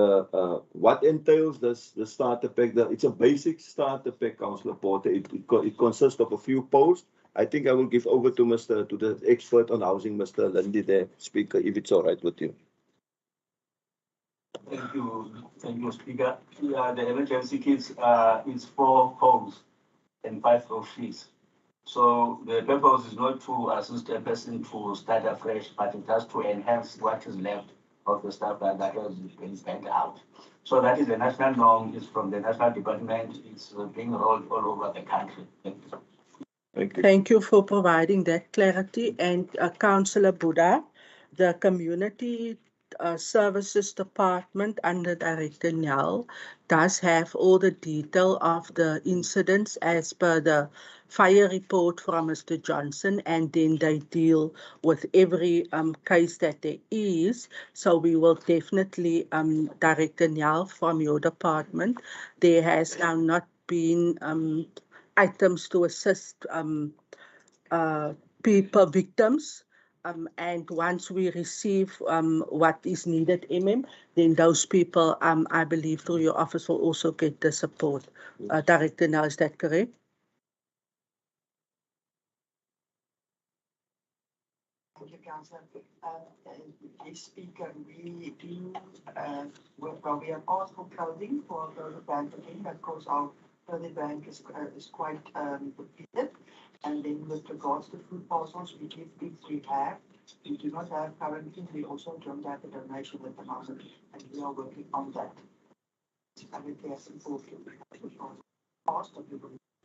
S3: what entails the starter pack? It's a basic starter pack, Councillor Porter. It consists of a few posts. I think I will give over to the expert on housing, Mr. Lindy, there, Speaker, if it's all right with you.
S14: Thank you, Speaker. Yeah, the emergency kits is 4 homes and 5 sheets. So the purpose is not to assist a person to start afresh, but it has to enhance what is left of the stuff that has been spent out. So that is the national norm. It's from the national department. It's being rolled all over the country. Thank you.
S3: Thank you.
S2: Thank you for providing that clarity. And Councillor Buddha, the Community Services Department under Director Nyal does have all the detail of the incidents as per the fire report from Mr. Johnson, and then they deal with every case that there is. So we will definitely, Director Nyal, from your department, there has now not been items to assist people, victims. And once we receive what is needed, then those people, I believe, through your office will also get the support. Director, now is that correct?
S15: Thank you, Councillor. Yes, Speaker, we do, we have asked for clothing for the bank again, because our clothing bank is quite depleted. And then with regards to food parcels, we give things we have. We do not have currently, we also don't have a donation at the moment, and we are working on that. I think that's important. Past, we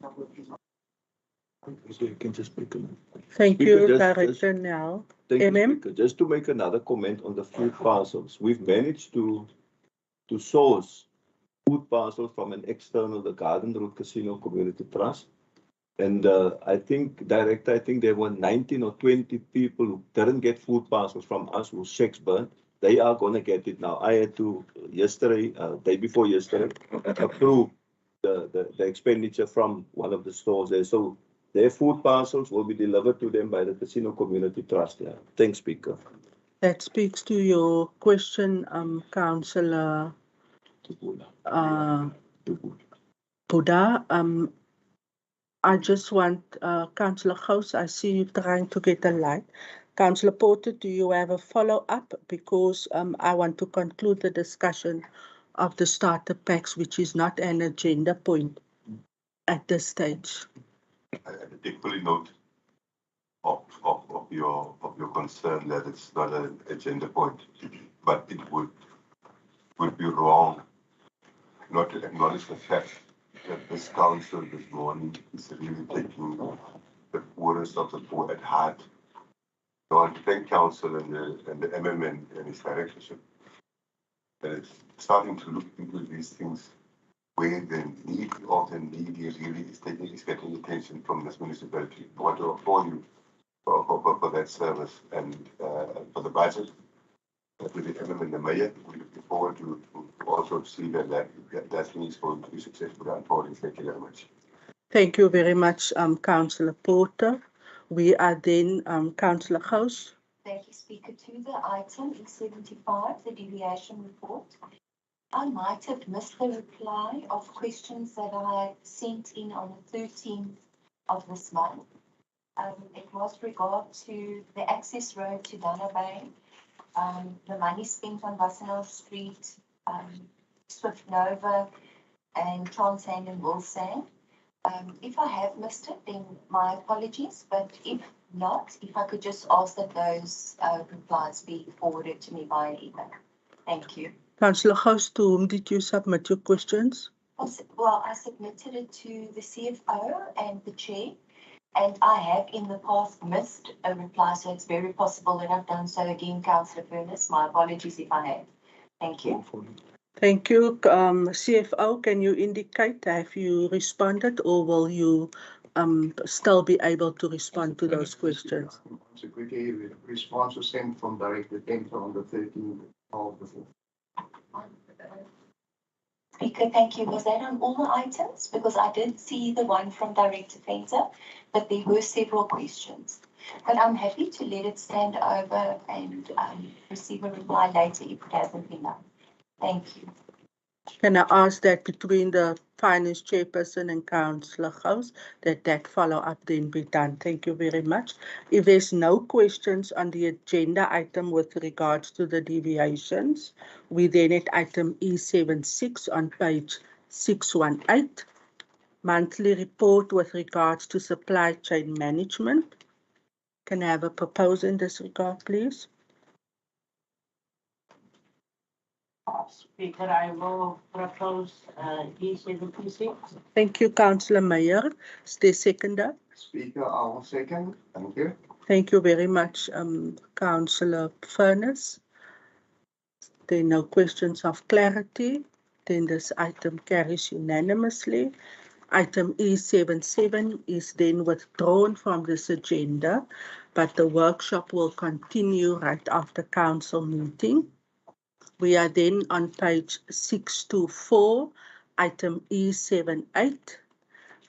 S15: are working on.
S3: So you can just make a.
S2: Thank
S3: Speaker,
S2: you,
S3: just-
S2: Director now.
S3: Thank you,
S2: MM?
S3: Speaker. Just to make another comment on the food parcels, we've managed to source food parcels from an external, the Garden Road Casino Community Trust. And I think, Director, I think there were 19 or 20 people who didn't get food parcels from us whose checks burnt. They are going to get it now. I had to yesterday, day before yesterday, approve the expenditure from one of the stores there. So their food parcels will be delivered to them by the Casino Community Trust. Yeah. Thanks, Speaker.
S2: That speaks to your question, Councillor Buddha. I just want, Councillor Gous, I see you trying to get a light. Councillor Porter, do you have a follow-up? Because I want to conclude the discussion of the starter packs, which is not an agenda point at this stage.
S16: I take fully note of your concern that it's not an agenda point, but it would be wrong not to acknowledge the fact that this council this morning is really taking the poorest of the poor at heart. I want to thank council and the MMN and its directorship that it's starting to look into these things where the need of the needy really is getting attention from this municipality. I want to applaud you for that service and for the budget. With the MM and the mayor, we look forward to also see that thing is going to be successful unfolding. Thank you very much.
S2: Thank you very much, Councillor Porter. We are then Councillor Gous.
S6: Thank you, Speaker. To the item E75, the deviation report. I might have missed the reply of questions that I sent in on the 13th of this month. It was regard to the access road to Dana Bay, the money spent on Wassenel Street, Swift Nova, and Transand and Wilsand. If I have missed it, then my apologies, but if not, if I could just ask that those replies be forwarded to me via email. Thank you.
S2: Councillor Gous, to whom did you submit your questions?
S6: Well, I submitted it to the CFO and the chair, and I have in the past missed a reply, so it's very possible that I've done so again, Councillor Furness. My apologies if I have. Thank you.
S2: Thank you. CFO, can you indicate, have you responded, or will you still be able to respond to those questions?
S13: So quickly, response was sent from Director Temple on the 13th of the 4th.
S6: Speaker, thank you. Was that on all the items? Because I did see the one from Director Fenter, but there were several questions. But I'm happy to let it stand over and receive a reply later if it hasn't been done. Thank you.
S2: Can I ask that between the Finance Chairperson and Councillor Gous, that follow-up then be done? Thank you very much. If there's no questions on the agenda item with regards to the deviations, we then at item E76 on page 618, monthly report with regards to supply chain management. Can I have a proposal in this regard, please?
S9: Speaker, I will propose E76.
S2: Thank you, Councillor Meyer. Stay seconder.
S13: Speaker, I will second. Thank you.
S2: Thank you very much, Councillor Furness. There are no questions of clarity. Then this item carries unanimously. Item E77 is then withdrawn from this agenda, but the workshop will continue right after council meeting. We are then on page 624, item E78,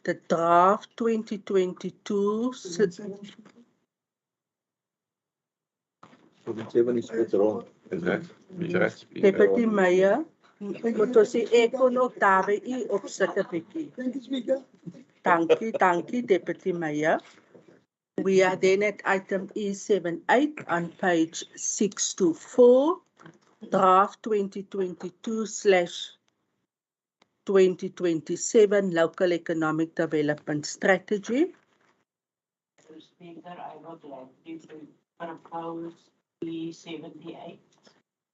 S2: the draft 2022.
S3: 7 is withdrawn.
S2: Deputy Mayor, moet ons die aircon ook daar by u opsit 'n bietjie. Dankie, Deputy Mayor. We are then at item E78 on page 624, draft 2022/2027 local economic development strategy.
S9: Mr. Speaker, I would like to propose E78.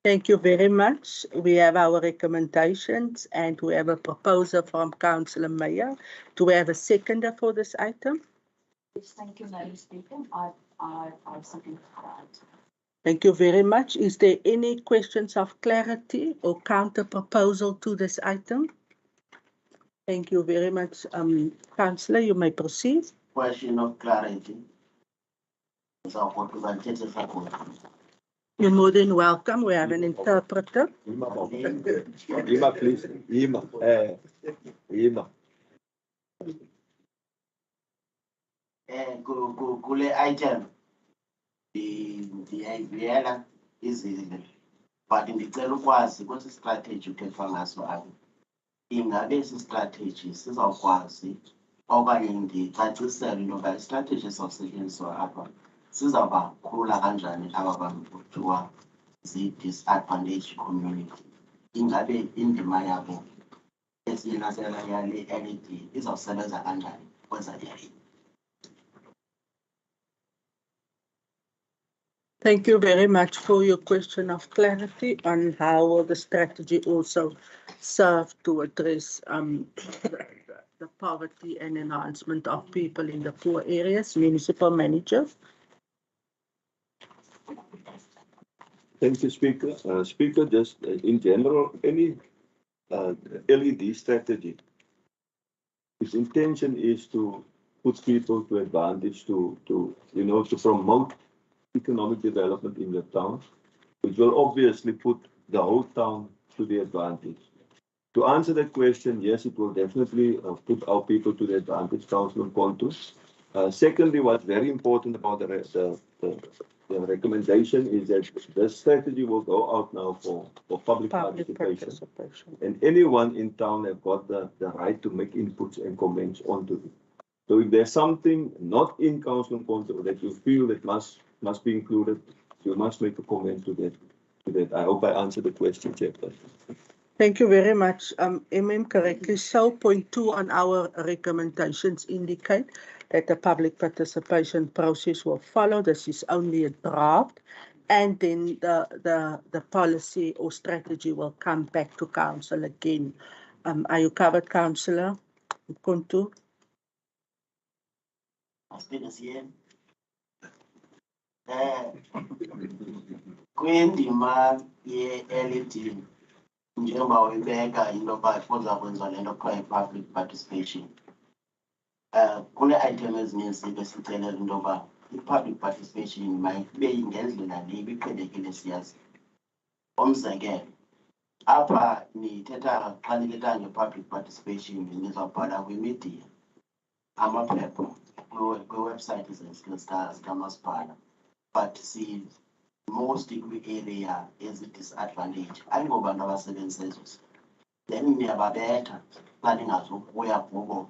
S2: Thank you very much. We have our recommendations and we have a proposal from Councillor Meyer. Do we have a seconder for this item?
S9: Yes, thank you, Madam Speaker. I second that.
S2: Thank you very much. Is there any questions of clarity or counter proposal to this item? Thank you very much. Councillor, you may proceed.
S11: Question of clarity.
S2: You're more than welcome. We have an interpreter.
S3: Ima, please. Ima.
S11: Kule item ndiyayivuyela izinto but ndicela ukwazi kwesi strategy uthethwa ngaso apha ingabe esi strategy sizawukwazi okanye ndicacisele into yoba istrategy esizawusetyenziswa apha sizawubakhulula kanjani aba bantu kuthiwa zi-disadvantaged community. Ingabe indima yabo esiyinasela yale LED izawusebenza kanjani kwenza yale.
S2: Thank you very much for your question of clarity on how will the strategy also serve to address the poverty and enhancement of people in the poor areas. Municipal Manager.
S3: Thank you, Speaker. Speaker, just in general, any LED strategy, its intention is to put people to advantage to promote economic development in the town, which will obviously put the whole town to the advantage. To answer that question, yes, it will definitely put our people to the advantage, Councillor Pontu. Secondly, what's very important about the recommendation is that the strategy will go out now for public participation. And anyone in town have got the right to make inputs and comments onto it. So if there's something not in Councillor Pontu that you feel that must be included, you must make a comment to that. I hope I answered the question, Chairperson.
S2: Thank you very much. Correctly so. Point 2 on our recommendations indicate that the public participation process will follow. This is only a draft. And then the policy or strategy will come back to council again. Are you covered, Councillor Kuntu?
S11: Kwindima ye-LED njengoba uyibeka into yoba kuza kwenza le nto kuthiwa yi-public participation. Kune-item ezininzi besicelela into yoba i-public participation mayibe ngendlela le ibiqhelekile siyazi. Umzekelo, apha nithetha xa nithetha nge-public participation nizawubhala kwimidiya, amaphepha, kwiwebhusayithi zikamasipala. But see, most area is a disadvantage. Ayingobantu abasebenzisa ezo. Then niyababetha xa ningazukuya kubo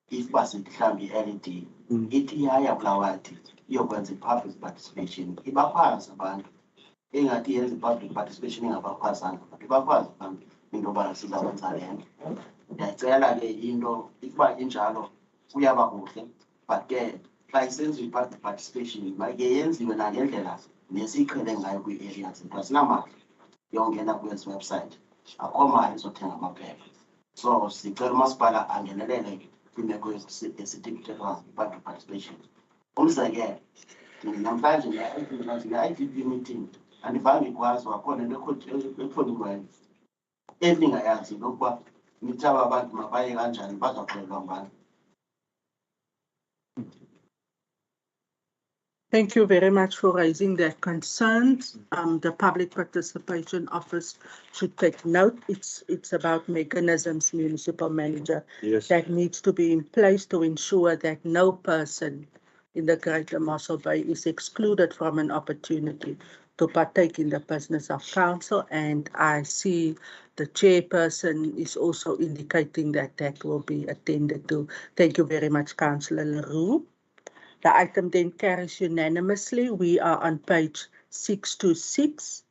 S11: if basithi mhlawumbi i-LED ithi yaya kulawathi iyokwenza i-public participation. Ibakwazi abantu engathi yenza i-public participation ingabakwazanga, but ibakwazi abantu into yoba sizakwenza le nto. Ndiyacela ke into ukuba injalo kuyaba kuhle, but ke xa isenziwa i-public participation mayike yenziwe nangendlela nesiqhele ngayo kwii-area zethu. Asinamali yongena kwezi website, akho mali izothenga amaphepha. So sicela umasipala angenelele kwimeko esithi kuthethwa i-public participation. Umzekelo, namhlanje ne-IDP meeting andivanga ikwazi wakhona into ekhoniweyo endingayazi into yokuba nithi aba bantu mabaye kanjani bazaxelelwa ngubani.
S2: Thank you very much for raising that concerns. The Public Participation Office should take note. It's about mechanisms, Municipal Manager,
S3: yes,
S2: that needs to be in place to ensure that no person in the Greater Mossel Bay is excluded from an opportunity to partake in the business of council. And I see the chairperson is also indicating that that will be attended to. Thank you very much, Councillor Leroux. The item then carries unanimously. We are on page 626.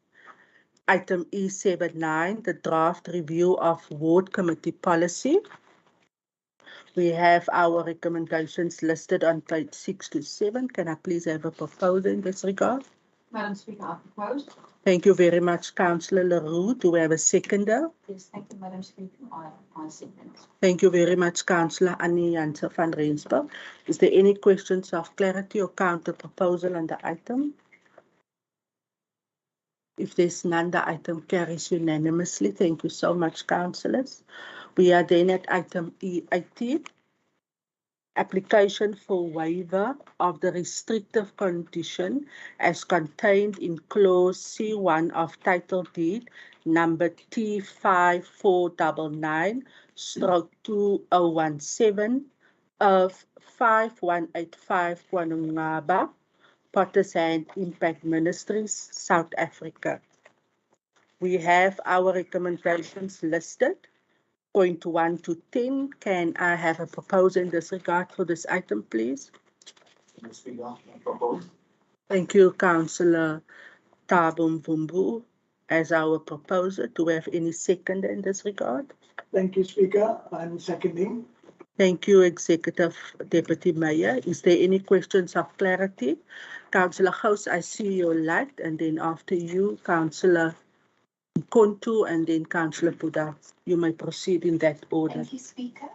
S2: Item E79, the draft review of ward committee policy. We have our recommendations listed on page 627. Can I please have a proposal in this regard?
S9: Madam Speaker, I propose.
S2: Thank you very much, Councillor Leroux. Do we have a seconder?
S9: Yes, thank you, Madam Speaker. I second.
S2: Thank you very much, Councillor Annie Jansen van Rensburg. Is there any questions of clarity or counter proposal on the item? If there's none, the item carries unanimously. Thank you so much, councillors. We are then at item E80. Application for waiver of the restrictive condition as contained in clause C1 of title deed number T5499/2017 of 5185 Kwanungaba, Pottersand Impact Ministries, South Africa. We have our recommendations listed. Point 1 to 10. Can I have a proposal in this regard for this item, please?
S4: Madam Speaker, I propose.
S2: Thank you, Councillor Thabo Mvumbu, as our proposer. Do we have any second in this regard?
S1: Thank you, Speaker. I'm seconding.
S2: Thank you, Executive Deputy Mayor. Is there any questions of clarity? Councillor Gous, I see your light, and then after you, Councillor Kontu, and then Councillor Buddha. You may proceed in that order.
S6: Thank you, Speaker.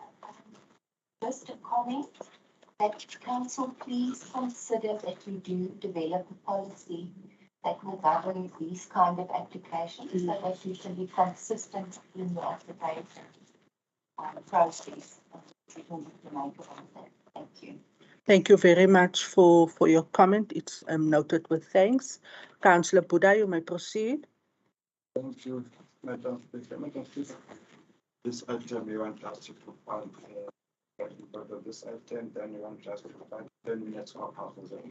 S6: Just a comment that council please consider that you do develop a policy that will govern these kind of applications so that you can be consistent in your application process. You don't have to make it on that. Thank you.
S2: Thank you very much for your comment. It's noted with thanks. Councillor Buddha, you may proceed.
S5: Thank you, Madam Speaker. Madam Speaker, this item we want us to provide of this item, then we want us to provide 10 minutes of council.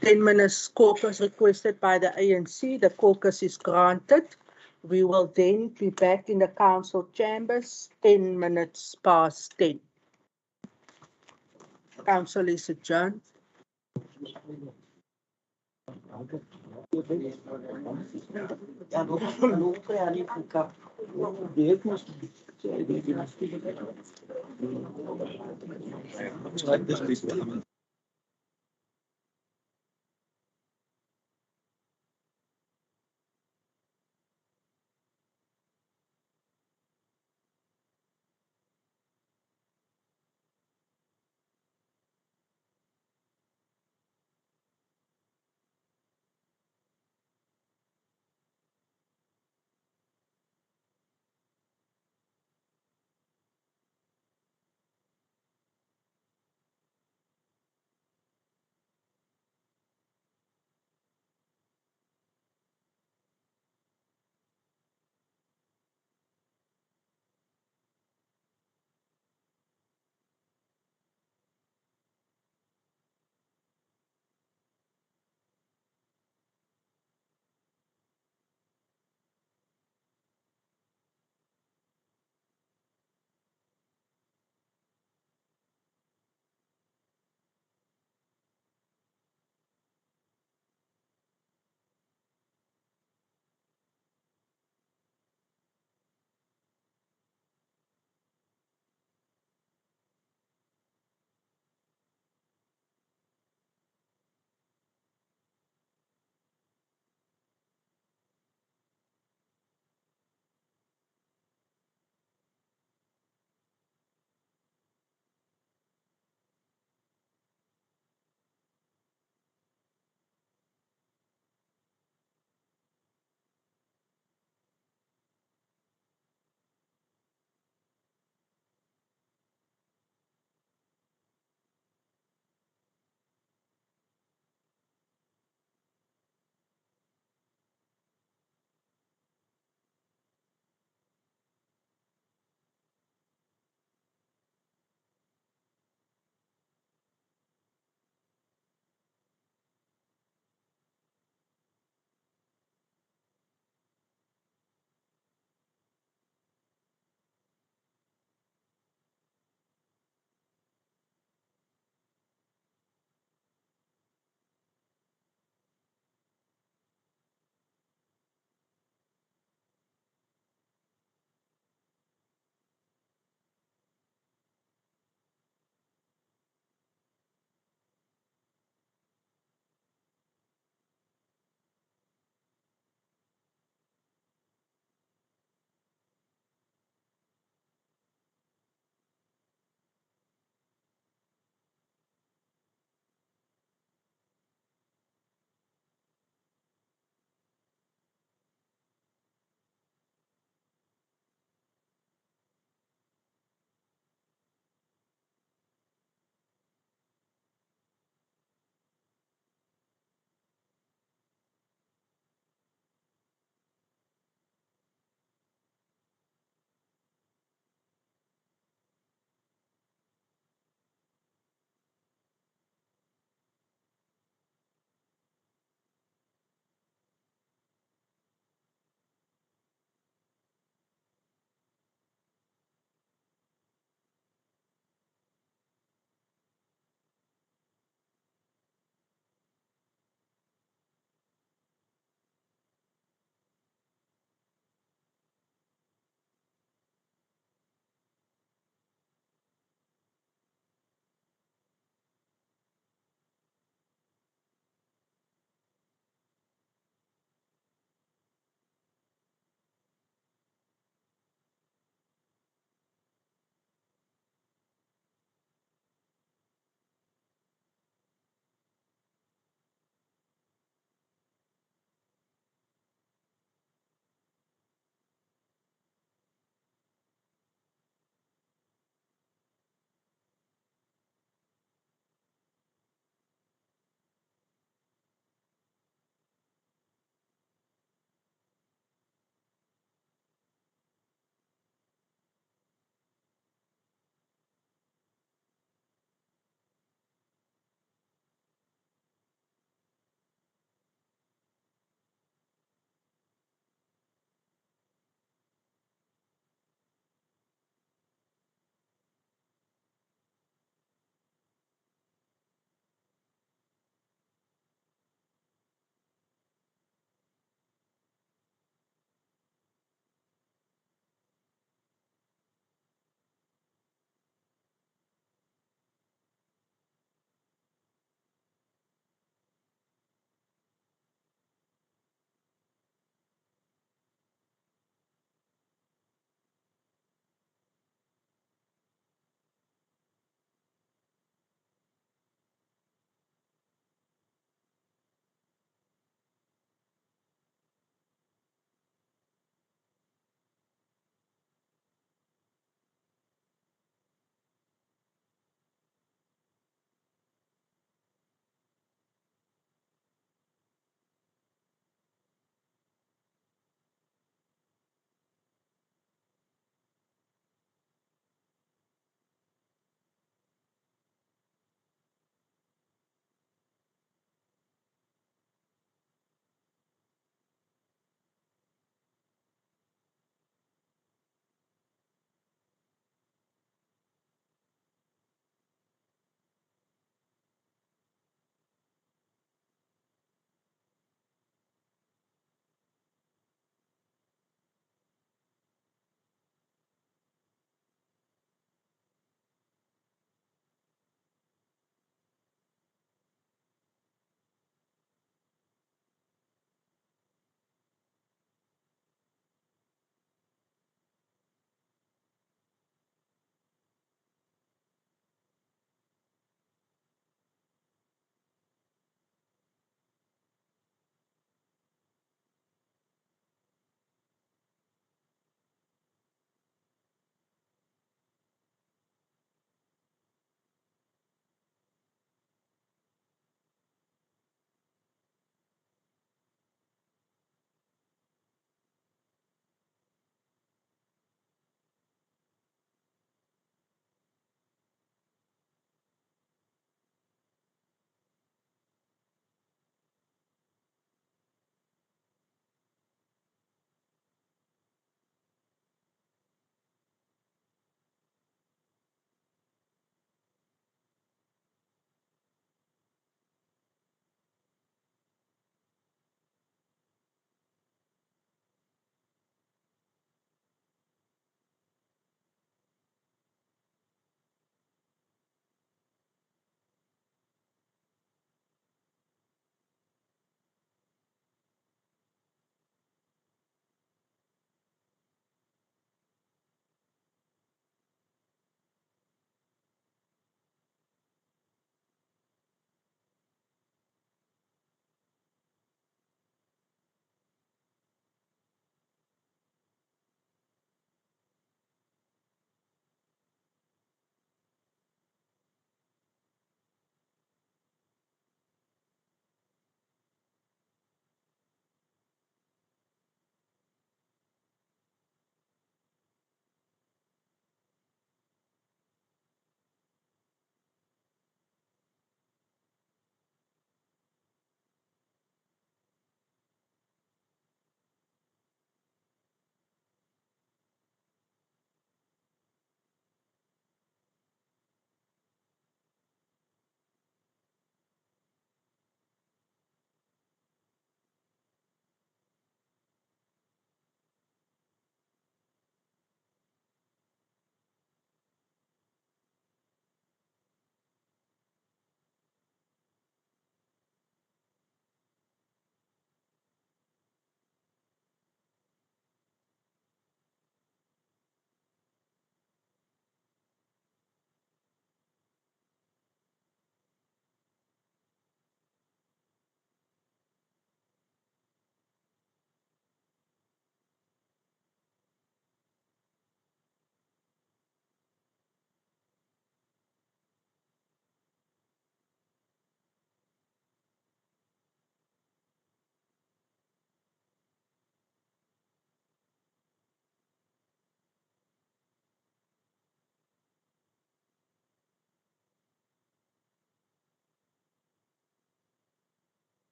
S2: 10 minutes caucus requested by the ANC. The caucus is granted. We will then be back in the council chambers 10 minutes past 10. Council is adjourned.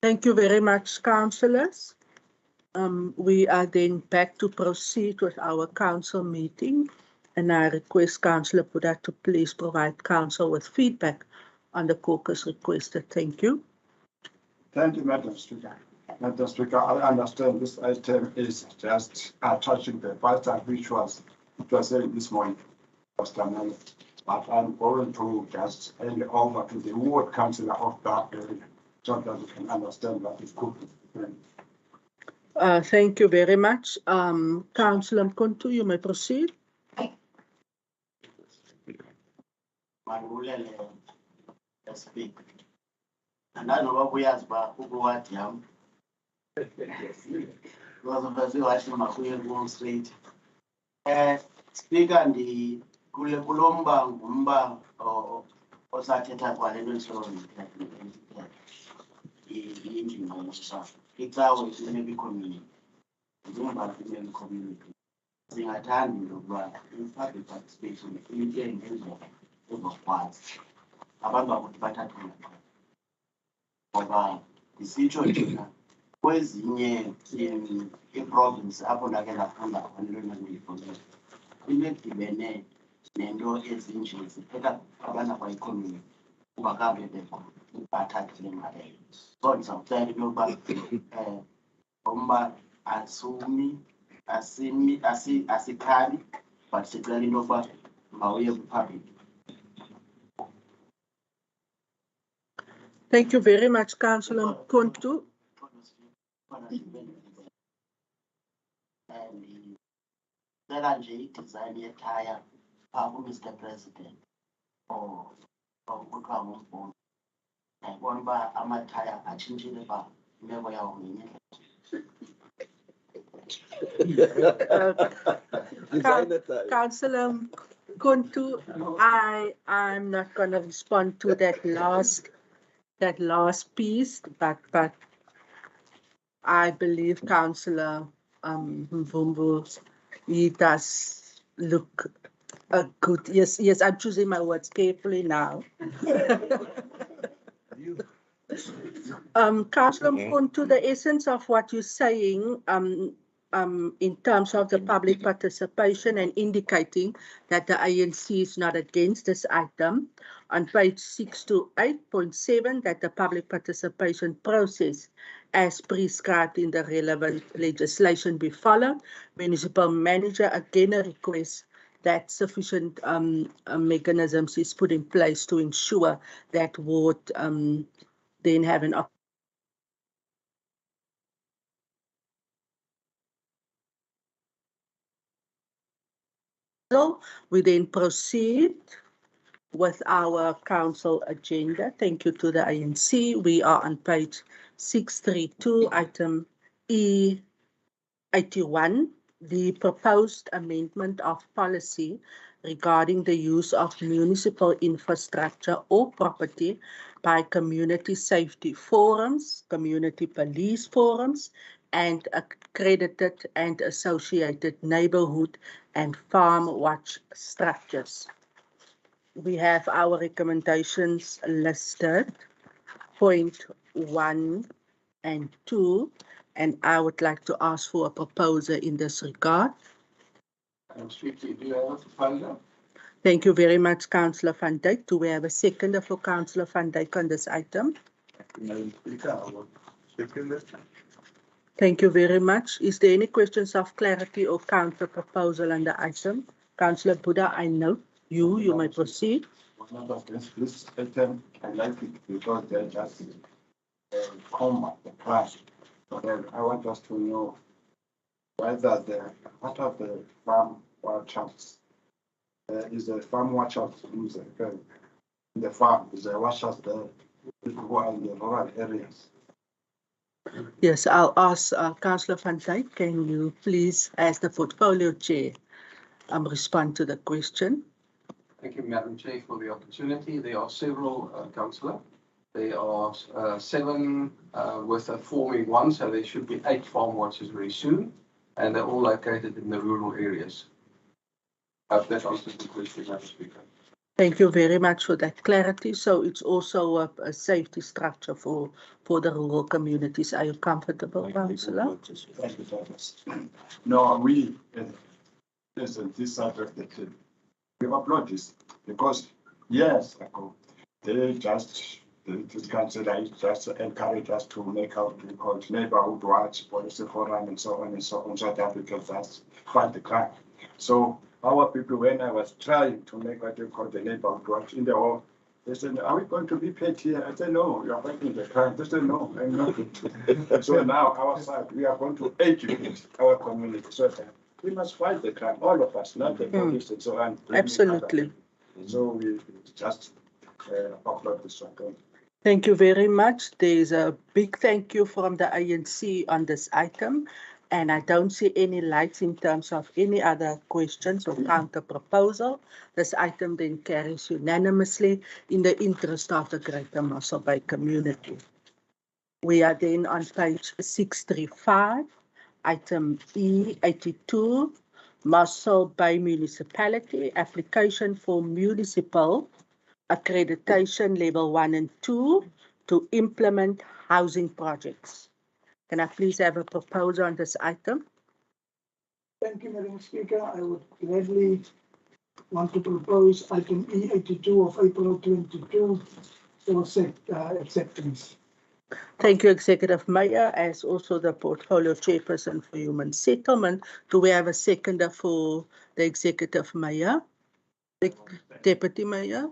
S2: Thank you very much, councillors. We are then back to proceed with our council meeting, and I request Councillor Buddha to please provide council with feedback on the caucus requested. Thank you.
S5: Thank you, Madam Speaker. Madam Speaker, I understand this item is just touching the vital which was said this morning, Pastor Mel. But I'm going to just hand over to the ward councillor of that area so that you can understand what is cooking.
S2: Thank you very much. Councillor Mkontu, you may proceed.
S11: Mandulele speak. And I know what we ask about who go at him. Because of us, we watch them at Wall Street. Speaker and the Kulomba Gumba or Sateta Quality. It's our maybe community. Community. Zingathanda ukuba in-public participation into ngendlela ezokwazi abantu ukuthi bathathe ngoba isitsho njena kwezinye i-province apho ndake ndafunda khona lona ngiyifunde into edibene nento ezinje ziphetha abantu kwa-economy kuba kabe bathathe le mali so ndizawucela into yokuba umba asumi asikhali but sicela into yokuba mawuye ku-public.
S2: Thank you very much, Councillor Mkontu.
S11: And cela nje i-design yekhaya ku-Mr. President or kuthiwa ngumboni ndayibona uba amathaya atshintshile uba imeko yawo ngenye
S2: Councillor Mkontu, I'm not going to respond to that last piece, but I believe Councillor Mvumbu, he does look good. Yes, I'm choosing my words carefully now. Councillor Mkontu, the essence of what you're saying, in terms of the public participation and indicating that the ANC is not against this item, on page 6 to 8.7, that the public participation process as prescribed in the relevant legislation be followed. Municipal manager again requests that sufficient mechanisms is put in place to ensure that ward then have an we then proceed with our council agenda. Thank you to the ANC. We are on page 632, item E81, the proposed amendment of policy regarding the use of municipal infrastructure or property by community safety forums, community police forums, and accredited and associated neighborhood and farm watch structures. We have our recommendations listed, point 1 and 2, and I would like to ask for a proposal in this regard. Thank you very much, Councillor Van Dijk. Do we have a seconder for Councillor Van Dijk on this item? Thank you very much. Is there any questions of clarity or counter proposal on the item? Councillor Buddha, I note you may proceed.
S5: This item, I like it because they just combat the clash. But I want us to know whether what are the farm watchers? Is the farm watchers in the farm? Is the watchers the people who are in the rural areas?
S2: Yes, I'll ask Councillor Van Dijk, can you please, as the portfolio chair, respond to the question?
S17: Thank you, Madam Chair, for the opportunity. There are several, Councillor. There are 7 with a forming 1, so there should be 8 farm watches very soon, and they're all located in the rural areas. I hope that answers the question, Madam Speaker.
S2: Thank you very much for that clarity. So it's also a safety structure for the rural communities. Are you comfortable, Councillor?
S5: Thank you very much. No, we, listen, this subject that we applaud this because years ago, they just, this council just encourage us to make out we called neighborhood watch, policy forum, and so on and so on, so that we can just fight the crime. So our people, when I was trying to make what we call the neighborhood watch in the hall, they said, are we going to be paid here? I said, no, you are fighting the crime. They said, no, I'm not. So now our side, we are going to educate our community so that we must fight the crime, all of us, not the police and so on.
S2: Absolutely.
S5: So we just applaud this one.
S2: Thank you very much. There's a big thank you from the ANC on this item, and I don't see any lights in terms of any other questions or counter proposal. This item then carries unanimously in the interest of the Greater Mossel Bay community. We are then on page 635, item E82, Mossel Bay Municipality, application for municipal accreditation level 1 and 2 to implement housing projects. Can I please have a proposal on this item?
S1: Thank you, Madam Speaker. I would gladly want to propose item E82 of April 22 for acceptance.
S2: Thank you, Executive Mayor, as also the Portfolio Chairperson for Human Settlement. Do we have a seconder for the Executive Mayor? The Deputy Mayor?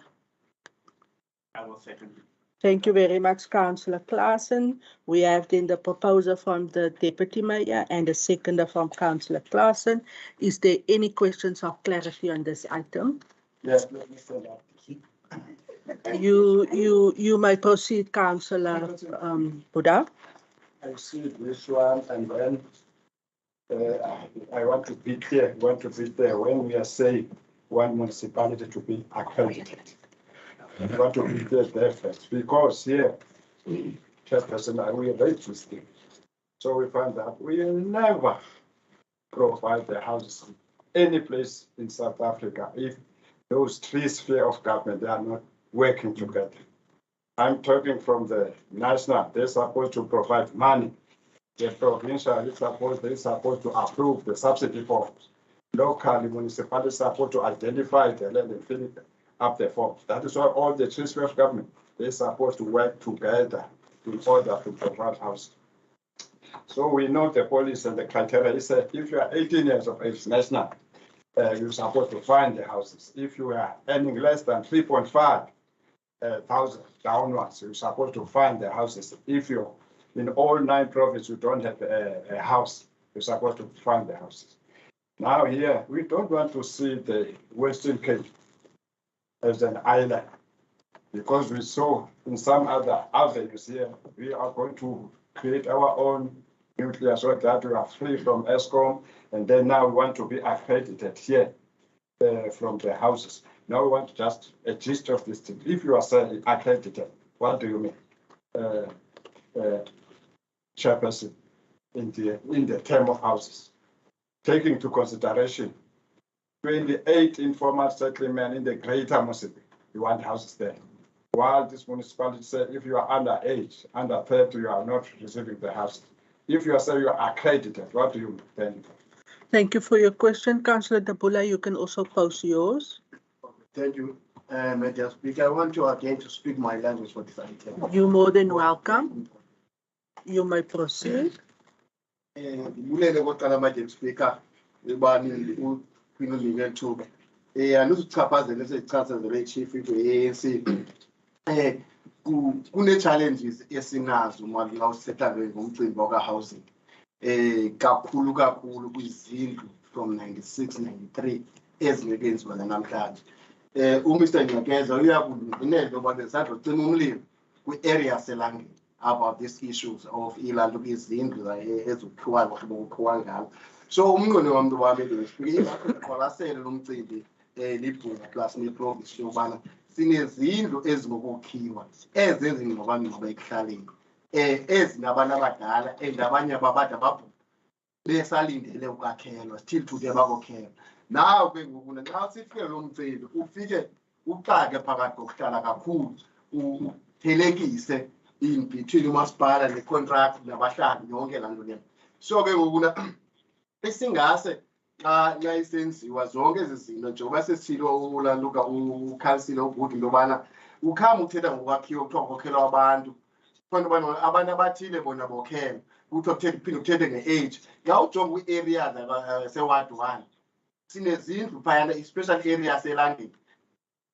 S14: I will second it.
S2: Thank you very much, Councillor Claassen. We have then the proposal from the Deputy Mayor and a seconder from Councillor Claassen. Is there any questions of clarity on this item?
S5: Yes, let me say that.
S2: You may proceed, Councillor Buddha.
S5: I see this one, and then I want to be clear, when we are saying one municipality to be accredited. I want to be clear there first, because here, Chairperson, we are very twisted. So we find that we will never provide the houses in any place in South Africa if those three spheres of government, they are not working together. I'm talking from the national, they're supposed to provide money. The provincial is supposed to approve the subsidy forms. Locally, municipalities are supposed to identify the land and fill up the forms. That is why all the three spheres of government, they're supposed to work together in order to provide housing. So we know the policy and the criteria is that if you are 18 years of age national, you're supposed to find the houses. If you are earning less than 3.5 thousand downwards, you're supposed to find the houses. If you're in all 9 provinces, you don't have a house, you're supposed to find the houses. Now here, we don't want to see the Western Cape as an island, because we saw in some other avenues here, we are going to create our own nuclear so that we are free from ESCOM, and then now we want to be accredited here from the houses. Now we want just a gist of this thing. If you are saying accredited, what do you mean, Chairperson, in the term of houses? Taking into consideration 28 informal settlements in the Greater Mossel, you want houses there. While this municipality said if you are under age, under 30, you are not receiving the house. If you are saying you are accredited, what do you think?
S2: Thank you for your question, Councillor Dabula. You can also pose yours.
S13: Thank you, Madam Speaker. I want you again to speak my language for this item.
S2: You're more than welcome. You may proceed.
S13: Madam Speaker, andizichaphazele sezichazazele chief kwi-ANC kune-challenges esinazo mawusethabe ngomcimbi waka-housing kakhulu kwizindlu from 96-93 ezingeke enziwa namhlanje. Mr. Nyakeza uyakungenela ngoba besazocima umlilo kwi-area selangeni about these issues of ilanto izindlu ezokhiwa ngokhiwa ngalo. So umnqweno wami iqwalasele lo mcimbi libhunga plus neprovince yobana sinezindlu ezingokukhiwa ezingqoba ekuhlaleni ezinabantu abadala and abanye ababade ababhubha besalindele ukwakhelwa still today bakokhelwa. Now ke ngoku xa sifike lo mcimbi ufike uxake phakathi kokuhlala kakhulu uthelekise in between umasipala ne-contract nabahlali yonke laa nto leyo. So ke ngokuna isingase xa isenziwa zonke ezi zinto njengoba sesitshilo ulaluka ukhansile ubhuti into yobana ukhamba uthetha ngokwakhiwa kuthiwa kukhokelwa abantu fanele ubana abantu abathile bona bokhela kuthiwa phinde kuthethe nge-age. Xa ujonga kwi-areas seward 1 sinezindlu phayana i-special area selangeni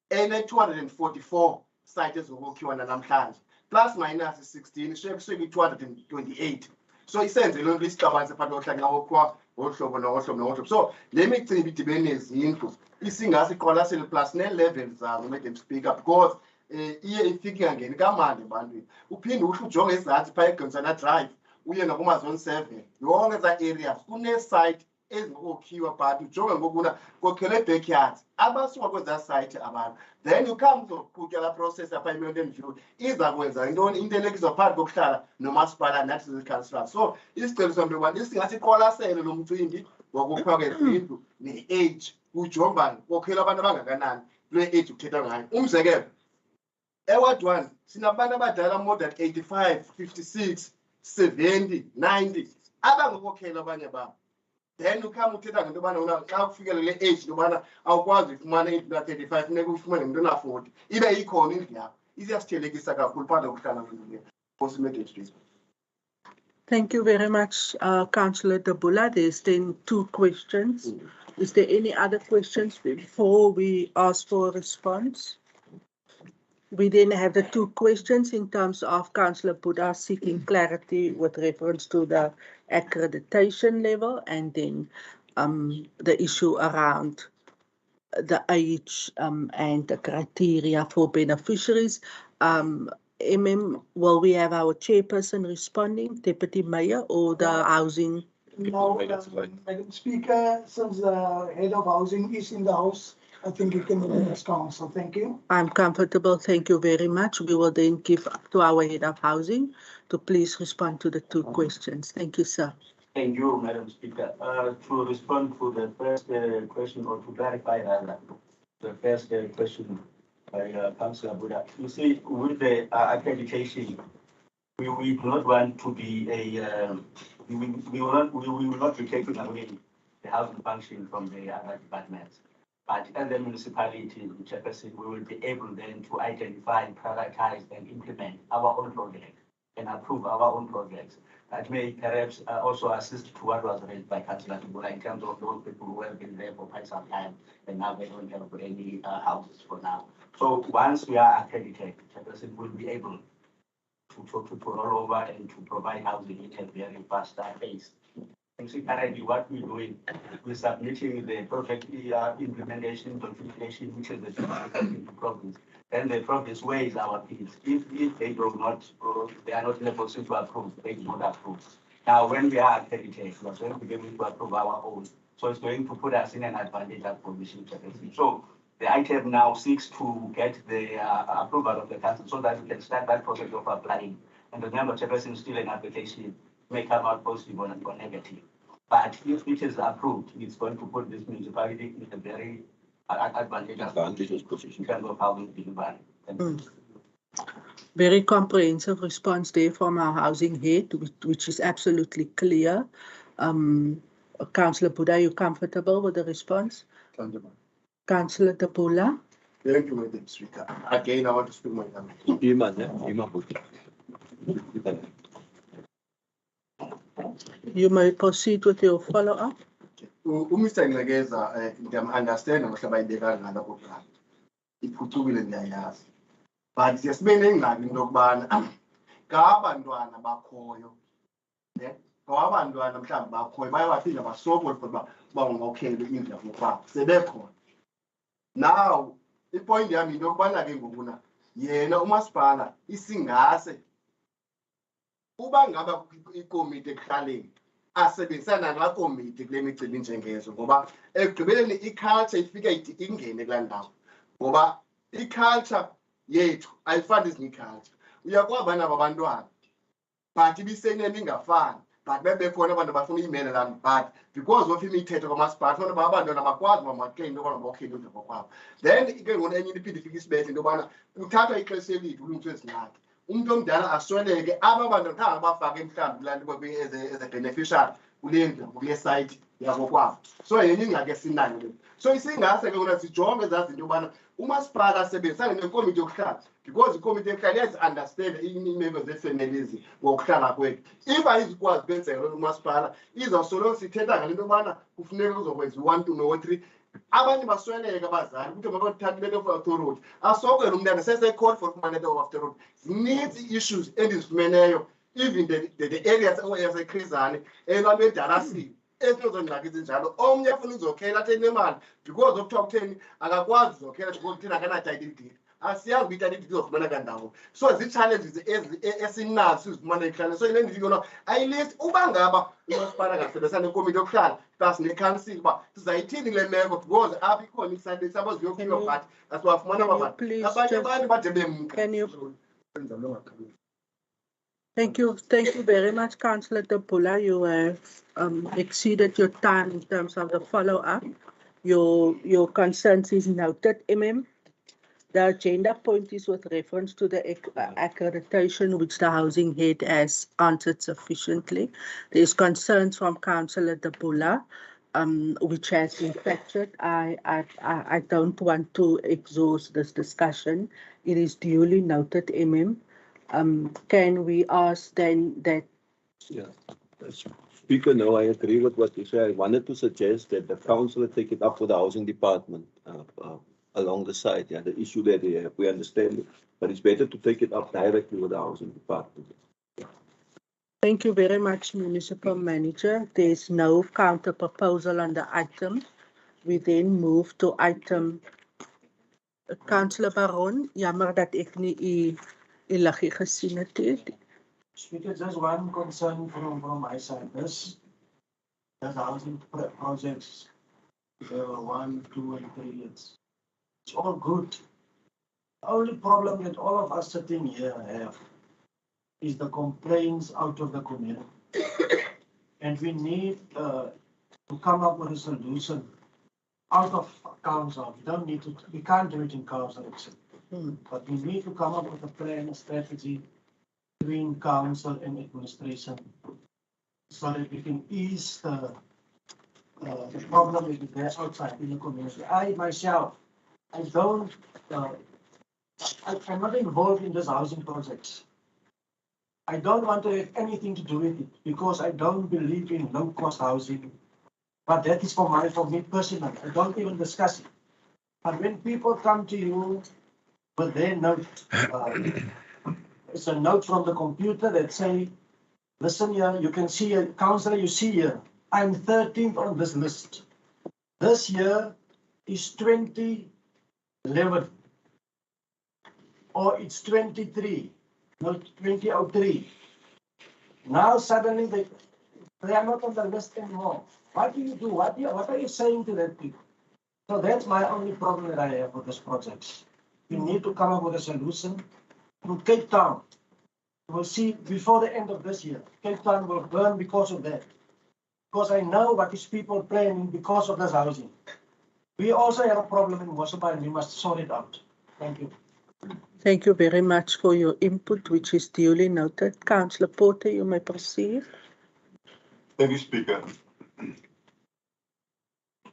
S13: ene-244 site ezokukhiwa nanamhlanje plus minus 16 sheke i-228. So isenze loo nto isiqabanise phakathi kohlanga okwa ngohlobo nohlobo. So le micimbi idibene nezindlu isingase iqwalasele plus nee-level zazo Madam Speaker because iye ifike ingangeni kamandi ebantwini. Uphinde uhle ujonge ezantsi phaa eGonsana Drive uye nakumazone 7 yonke ezaa areas kune-site ezokukhiwa but ujonge ngokuna kokhele backyards abasuka kwezaa site abantu then ukhambe uzoqhutywa laa process apha eMountain View iza kwenza intoni intelekiswa phakathi kokuhlala nomasipala nathi zii-councillors. So isicelo somntu yobana isingathi iqwalasele lo mcimbi wakukhiwa kwezindlu ne-age ujongani kokhela abantu abangakanani kule age kuthethwa ngayo. Umzekelo eWard 1 sinabantu abadala more than 85, 56, 70, 90 abangokokhela abanye babo. Then ukhamba uthetha ngento yobana xa kufikele le age into yobana awukwazi ufumana indlu ka-35 funeka ufumane ngento na-40 ibe ikhona indlu yakho iyasithelekisa kakhulu phakathi kokuhlala nto.
S2: Thank you very much, Councillor Dabula. There's then 2 questions. Is there any other questions before we ask for a response? We then have the 2 questions in terms of Councillor Buddha seeking clarity with reference to the accreditation level and then the issue around the age and the criteria for beneficiaries. Will we have our chairperson responding, Deputy Mayor, or the housing?
S1: No, Madam Speaker, since the head of housing is in the house, I think you can address council. Thank you.
S2: I'm comfortable. Thank you very much. We will then give to our head of housing to please respond to the 2 questions. Thank you, sir.
S14: Thank you, Madam Speaker. To respond to the first question or to clarify the first question by Councillor Buddha, you see, with the accreditation, we do not want to be we will not be taking away the housing function from the other departments. But as the municipality, Chairperson, we will be able then to identify, prioritize, and implement our own projects and approve our own projects. That may perhaps also assist to what was raised by Councillor Tibula in terms of those people who have been there for quite some time and now they don't have any houses for now. So once we are accredited, Chairperson will be able to roll over and to provide housing in a very fast pace. And so currently what we're doing, we're submitting the project implementation documentation, which is the province. Then the province weighs our appeals. If they do not, they are not in a position to approve, they do not approve. Now, when we are accredited, we are going to be able to approve our own. So it's going to put us in an advantageous position. So the item now seeks to get the approval of the council so that we can start that process of applying. And remember, Chairperson, is still an application, may come out positive or negative. But if it is approved, it's going to put this municipality in a very advantageous position in terms of how we being run.
S2: Very comprehensive response there from our housing head, which is absolutely clear. Councillor Buddha, are you comfortable with the response? Councillor Dabula?
S13: Thank you, Madam Speaker. Again, I want to speak my language.
S2: You may proceed with your follow-up.
S13: Mr. Ngegeza, ndiyam-understanda ngohlaba ayibeka ngalo kokuqala. Iphucukile ndiyayazi. But sibe nengxaki into yokubana ngabantwana bakhoyo, ngabantwana mhlawumbi bakhoyo baye baphinda basokole for bangokhele indlu yakokwabo sebekhona. Now, ipoint yami yinto yokubana ke ngokuna yena umasipala isingase uba ngaba ikomiti ekuhlaleni asebenzisana nalaa komiti kule micimbi njengezo ngoba ekugqibeleni i-culture ifika ingene kulaa ndawo ngoba i-culture yethu ayifani ezinye i-culture. Uyakwaba nabo abantwana but ibisenemi ingafani but bebekhona abantu abafuna uyimelelana but because of imithetho kamasipala kufanele uba abantwana bakwazi uba makleyim into yobana bokhile emva kwabo. Then ke ngoku enye iphinde ifike isibethe into yobana kuthathwa ixesha elide ulungiswe ezi ngxaki. Umntu omdala asweleke aba bantwana khange bafake mhlawumbi kulaa nto as a beneficiary kule site yakokwabo. So yenye ingxaki esinayo le. So isingase ke ngoku sijonge ezaa zinto yobana umasipala asebenzisane nekomiti yokuhlala because ikomiti yokuhlala iyazi-understanda iimeko zeefemelizi ngokuhlala kwethu. If ayizukwazi ukwenzeka loo nto umasipala izawusoloko sithetha ngale nto yobana kufuneka kuzokwenziwa 1 2 no 3. Abanye basweleke abazali ukuthi makathathe letter of authority asokwe lo mntana sesekhona for ukufumana letter of authority. Zininzi issues endizifumeneyo even the areas yasekhrizane elabedalasiwe ezinto ngxaki ezinjalo. Omnye afuna uzokhela atheni nemali because of kuthiwa kutheni akakwazi uzokhela because thina akana-title deed. Asiyazi uba i-title deed izofumaneka ndawo. So zii-challenges esinazo sizifumana ekuhlaleni. So yile ndithi yona ayilist uba ngaba umasipala angasebenzisana nekomiti yokuhlala plus nekhansile uba sizayithini le meko because apha ikhona isite sabo ziyokhiwa but asiwafumana abantu. Abanye abantu bade bemka.
S2: Thank you very much, Councillor Tapula. You have exceeded your time in terms of the follow-up. Your concerns is noted, The agenda point is with reference to the accreditation, which the housing head has answered sufficiently. There is concerns from Councillor Tapula, which has been captured. I don't want to exhaust this discussion. It is duly noted, can we ask then that?
S3: Yeah. Speaker, no, I agree with what you say. I wanted to suggest that the councillor take it up with the housing department along the side. Yeah, the issue that they have, we understand it, but it's better to take it up directly with the housing department.
S2: Thank you very much, Municipal Manager. There is no counter proposal on the item. We then move to item. Councillor Baron, jammer dat ek nie u liggie gesien het.
S4: Speaker, just one concern from my side. This housing projects, 1, 2, and 3 years. It's all good. The only problem that all of us sitting here have is the complaints out of the community. And we need to come up with a solution out of council. We can't do it in council itself. But we need to come up with a plan, a strategy between council and administration so that we can ease the problem that is there outside in the community. I myself, I'm not involved in this housing projects. I don't want to have anything to do with it because I don't believe in low-cost housing. But that is for me personally. I don't even discuss it. But when people come to you with their note, it's a note from the computer that say, listen here, you can see a councillor, you see here, I'm 13th on this list. This year is 2011 or it's 23, not 2003. Now suddenly they are not on the list anymore. What do you do? What are you saying to that people? So that's my only problem that I have with this project. We need to come up with a solution. To Cape Town, we'll see before the end of this year, Cape Town will burn because of that. Because I know what these people planning because of this housing. We also have a problem in Mossel and we must sort it out. Thank you.
S2: Thank you very much for your input, which is duly noted. Councillor Porter, you may proceed.
S16: Thank you, Speaker.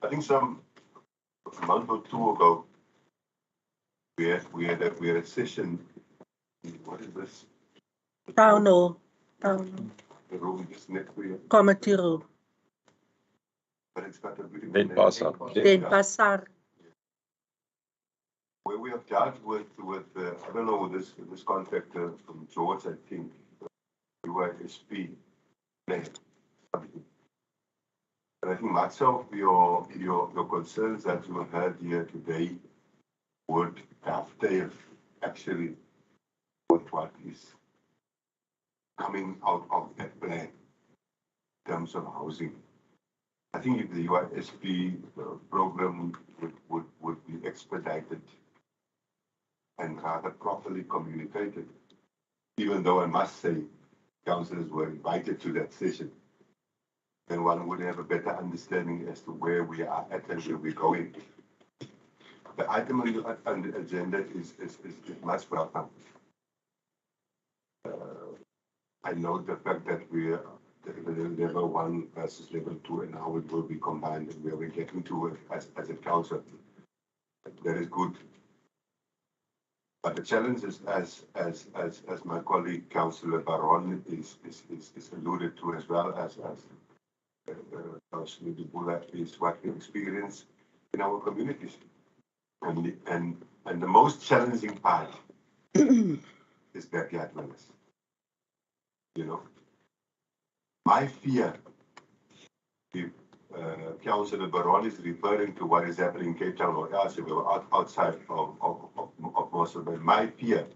S16: I think a month or two ago, we had a session. What is this?
S2: Town hall.
S16: The room just next to you.
S2: Committee room.
S16: But it's got a beautiful
S2: Denpasar.
S16: Where we have dealt with I don't know, this contractor from George, I think, UISP. And I think much of your concerns that you had here today would dovetail actually with what is coming out of that plan in terms of housing. I think if the UISP program would be expedited and rather properly communicated, even though I must say councillors were invited to that session, then one would have a better understanding as to where we are at and where we're going. The item on the agenda is much welcome. I know the fact that we are level 1 versus level 2 and how it will be combined and where we're getting to it as a council. That is good. But the challenge is, as my colleague Councillor Baron is alluded to, as well as Councillor Dibula, is what we experience in our communities. And the most challenging part is backyard dwellers. You know, my fear, if Councillor Baron is referring to what is happening in Cape Town or elsewhere outside of Mossel, but my fear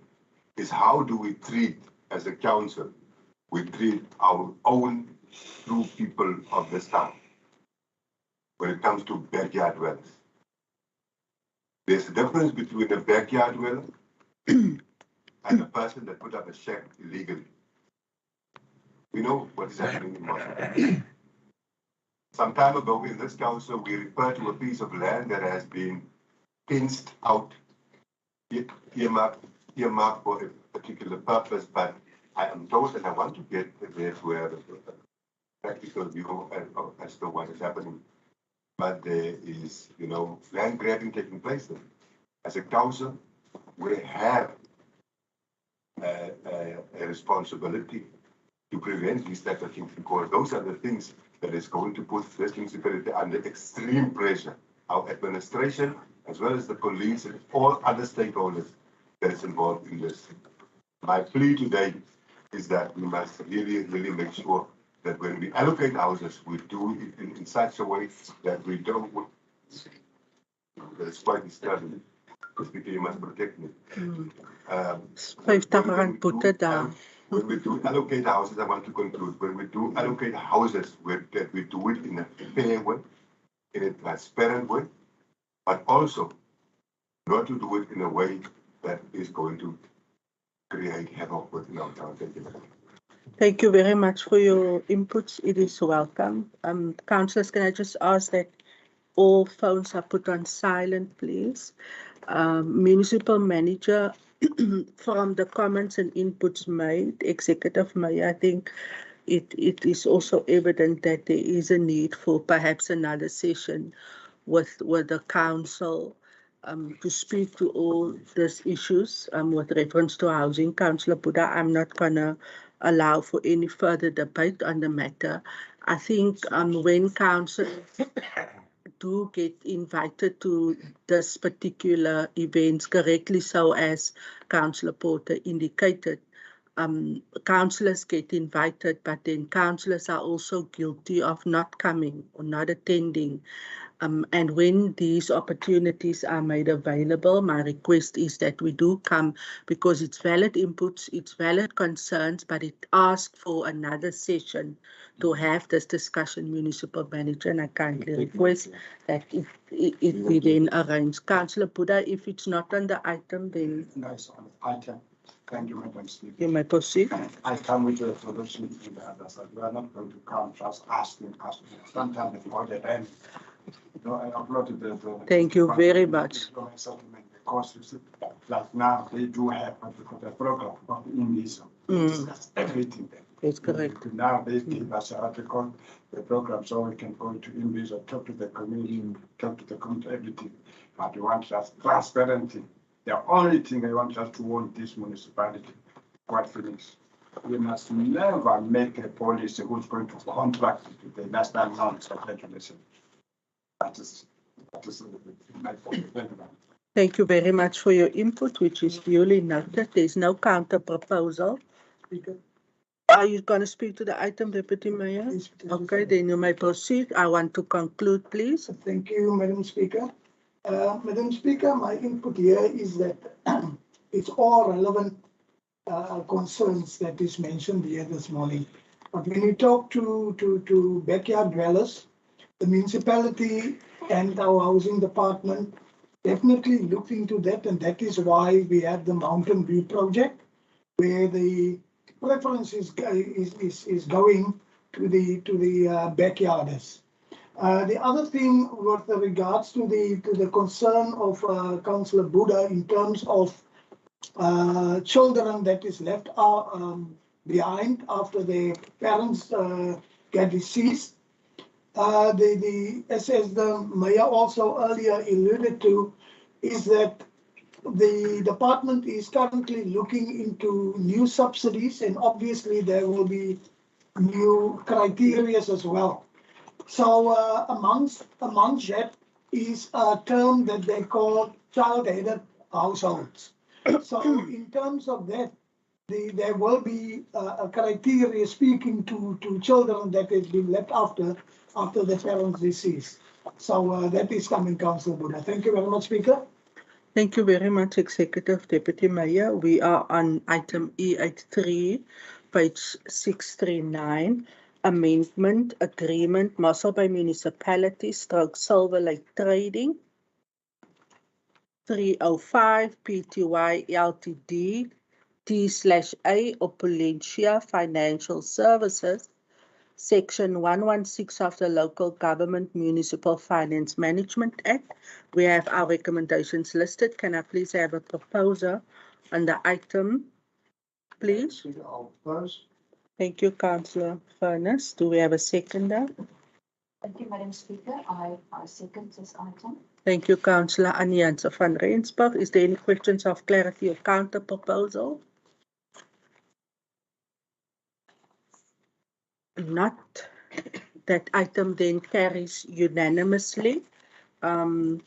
S16: is how do we treat, as a council, we treat our own true people of this town when it comes to backyard dwellers. There's a difference between a backyard dweller and a person that put up a shack illegally. We know what is happening in Mossel. Some time ago in this council, we referred to a piece of land that has been fenced out, earmarked for a particular purpose, but I am told, and I want to get there to have a practical view as to what is happening. But there is, you know, land grabbing taking place there. As a council, we have a responsibility to prevent these type of things, because those are the things that is going to put this municipality under extreme pressure. Our administration, as well as the police and all other stakeholders that is involved in this. My plea today is that we must really make sure that when we allocate houses, we do it in such a way that we don't. That's quite disturbing. Because you must protect me. When we do allocate houses, I want to conclude. When we do allocate houses, that we do it in a fair way, in a transparent way, but also not to do it in a way that is going to create havoc within our town. Thank you.
S2: Thank you very much for your inputs. It is welcome. Councillors, can I just ask that all phones are put on silent, please? Municipal manager, from the comments and inputs made, Executive Mayor, I think it is also evident that there is a need for perhaps another session with the council to speak to all these issues with reference to housing. Councillor Buddha, I'm not going to allow for any further debate on the matter. I think when council do get invited to this particular events, correctly so as Councillor Porter indicated, councillors get invited, but then councillors are also guilty of not coming or not attending. And when these opportunities are made available, my request is that we do come, because it's valid inputs, it's valid concerns, but it asks for another session to have this discussion, Municipal Manager, and I kindly request that it be then arranged. Councillor Buddha, if it's not on the item, then...
S5: No, it's on the item. Thank you, Madam Speaker.
S2: You may proceed.
S5: I come with a solution to the other side. We are not going to come just asking. Sometimes before the end. You know, I uploaded the
S2: Thank you very much.
S5: Because you see, like now they do have the program of English. That's everything.
S2: That's correct.
S5: Now they give us an article, the program, so we can go to English or talk to the community, everything. But we want just transparency. The only thing I want us to want this municipality, quite finished. We must never make a policy who's going to contract with the national norms of regulation. That is my point.
S2: Thank you very much for your input, which is duly noted. There's no counter proposal. Are you going to speak to the item, Deputy Mayor? Okay, then you may proceed. I want to conclude, please.
S1: Thank you, Madam Speaker. Madam Speaker, my input here is that it's all relevant concerns that is mentioned here this morning. But when you talk to backyard dwellers, the municipality and our housing department definitely look into that, and that is why we have the Mountain View project, where the preference is going
S18: to the backyarders. The other thing with regards to the concern of Councillor Buddha in terms of children that is left behind after their parents get deceased. As the mayor also earlier alluded to, is that the department is currently looking into new subsidies, and obviously there will be new criteria as well. So amongst that is a term that they call child-headed households. So in terms of that, there will be a criteria speaking to children that has been left after the parents' deceased. So that is coming, Councillor Buddha. Thank you very much, Speaker.
S2: Thank you very much, Executive Deputy Mayor. We are on item E83, page 639, Amendment Agreement, Mossel by Municipality, Silver Lake Trading, 305 Pty Ltd, T/A Opulentia Financial Services, Section 116 of the Local Government Municipal Finance Management Act. We have our recommendations listed. Can I please have a proposer on the item, please?
S5: I'll propose.
S2: Thank you, Councillor Furness. Do we have a seconder?
S9: Thank you, Madam Speaker. I second this item.
S2: Thank you, Councillor Anjanse van Rensburg. Is there any questions of clarity or counter proposal? Not. That item then carries unanimously. Councillors,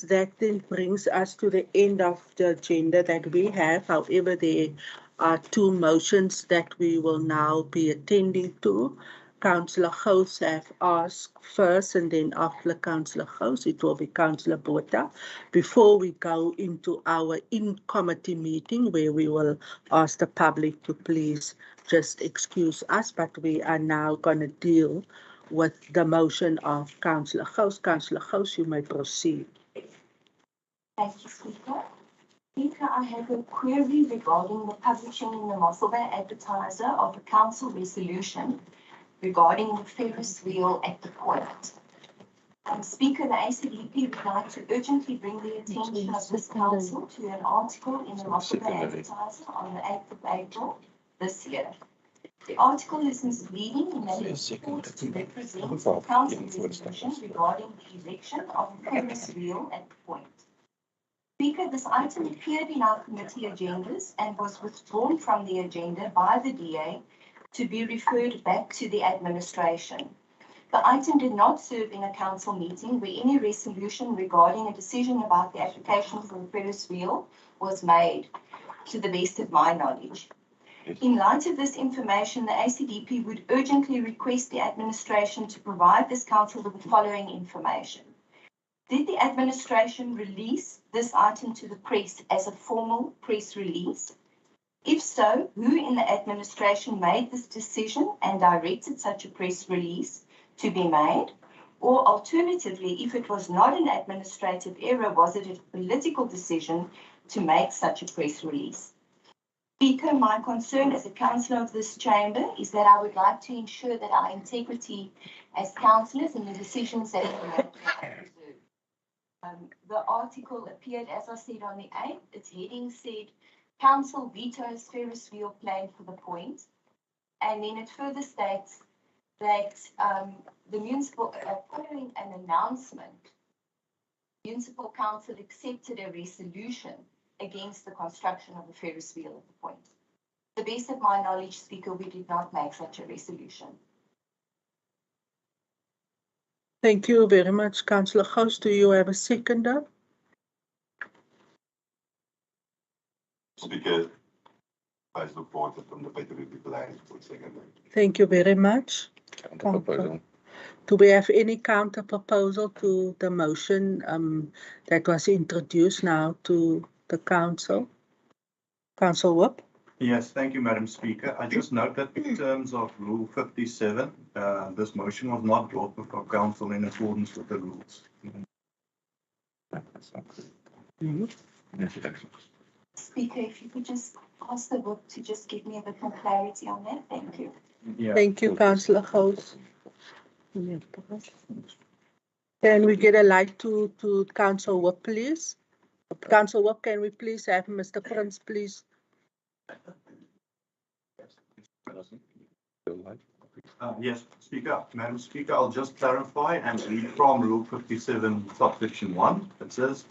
S2: that then brings us to the end of the agenda that we have. However, there are two motions that we will now be attending to. Councillor Gous have asked first, and then after Councillor Gous, it will be Councillor Botha. Before we go into our in-committee meeting, where we will ask the public to please just excuse us, but we are now going to deal with the motion of Councillor Gous. Councillor Gous, you may proceed.
S6: Thank you, Speaker. Speaker, I have a query regarding the publishing in the Mossel Bay Advertiser of a council resolution regarding the Ferris wheel at the point. Speaker, the ACDP would like to urgently bring the attention of this council to an article in the Mossel Bay Advertiser on the 8th of April this year. The article is misleading in that it purports to represent the council resolution regarding the erection of a Ferris wheel at the point. Speaker, this item appeared in our committee agendas and was withdrawn from the agenda by the DA to be referred back to the administration. The item did not serve in a council meeting where any resolution regarding a decision about the application for a Ferris wheel was made, to the best of my knowledge. In light of this information, the ACDP would urgently request the administration to provide this council with the following information. Did the administration release this item to the press as a formal press release? If so, who in the administration made this decision and directed such a press release to be made? Or alternatively, if it was not an administrative error, was it a political decision to make such a press release? Speaker, my concern as a councillor of this chamber is that I would like to ensure that our integrity as councillors and the decisions that we make are preserved. The article appeared, as I said, on the 8th. Its heading said, Council vetoes Ferris wheel plan for the point. And then it further states that the municipal, following an announcement, Municipal Council accepted a resolution against the construction of a Ferris wheel at the point. To the best of my knowledge, Speaker, we did not make such a resolution.
S2: Thank you very much, Councillor Gous. Do you have a seconder?
S16: Speaker, I support it from the Patriotic Alliance for second.
S2: Thank you very much. Do we have any counter proposal to the motion that was introduced now to the council? Council Whip?
S8: Yes, thank you, Madam Speaker. I just note that in terms of Rule 57, this motion was not brought before council in accordance with the rules.
S6: Speaker, if you could just ask the book to just give me a bit more clarity on that, thank you.
S2: Thank you, Councillor Gous. Can we get a light to Council Whip, please? Council Whip, can we please have Mr. Prince, please?
S8: Yes, Speaker. Madam Speaker, I'll just clarify and read from Rule 57, subsection 1. It says,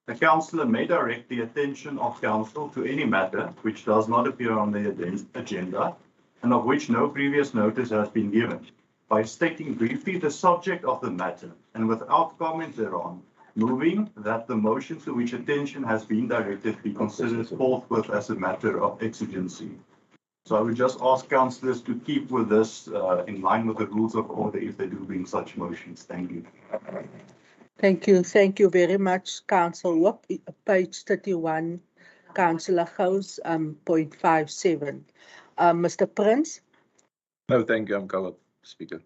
S8: the councillor may direct the attention of council to any matter which does not appear on the agenda and of which no previous notice has been given, by stating briefly the subject of the matter and without comment thereon, moving that the motion to which attention has been directed be considered forthwith as a matter of exigency. So I would just ask councillors to keep with this in line with the rules of order if they do bring such motions. Thank you.
S2: Thank you. Thank you very much, Council Whip. Page 31, Councillor Gous, point 57. Mr. Prince?
S19: No, thank you. I'm covered, Speaker.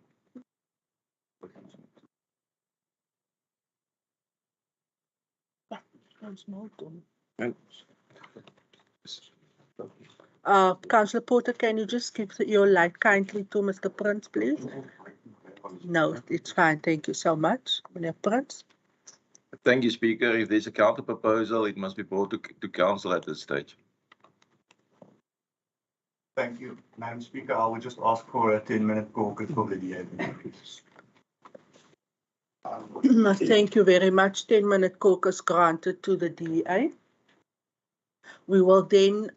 S2: Councillor Porter, can you just give your light kindly to Mr. Prince, please? No, it's fine. Thank you so much, Mr. Prince.
S19: Thank you, Speaker. If there's a counter proposal, it must be brought to council at this stage.
S8: Thank you, Madam Speaker. I will just ask for a 10-minute caucus for the DA.
S2: Thank you very much. 10-minute caucus granted to the DA. We will then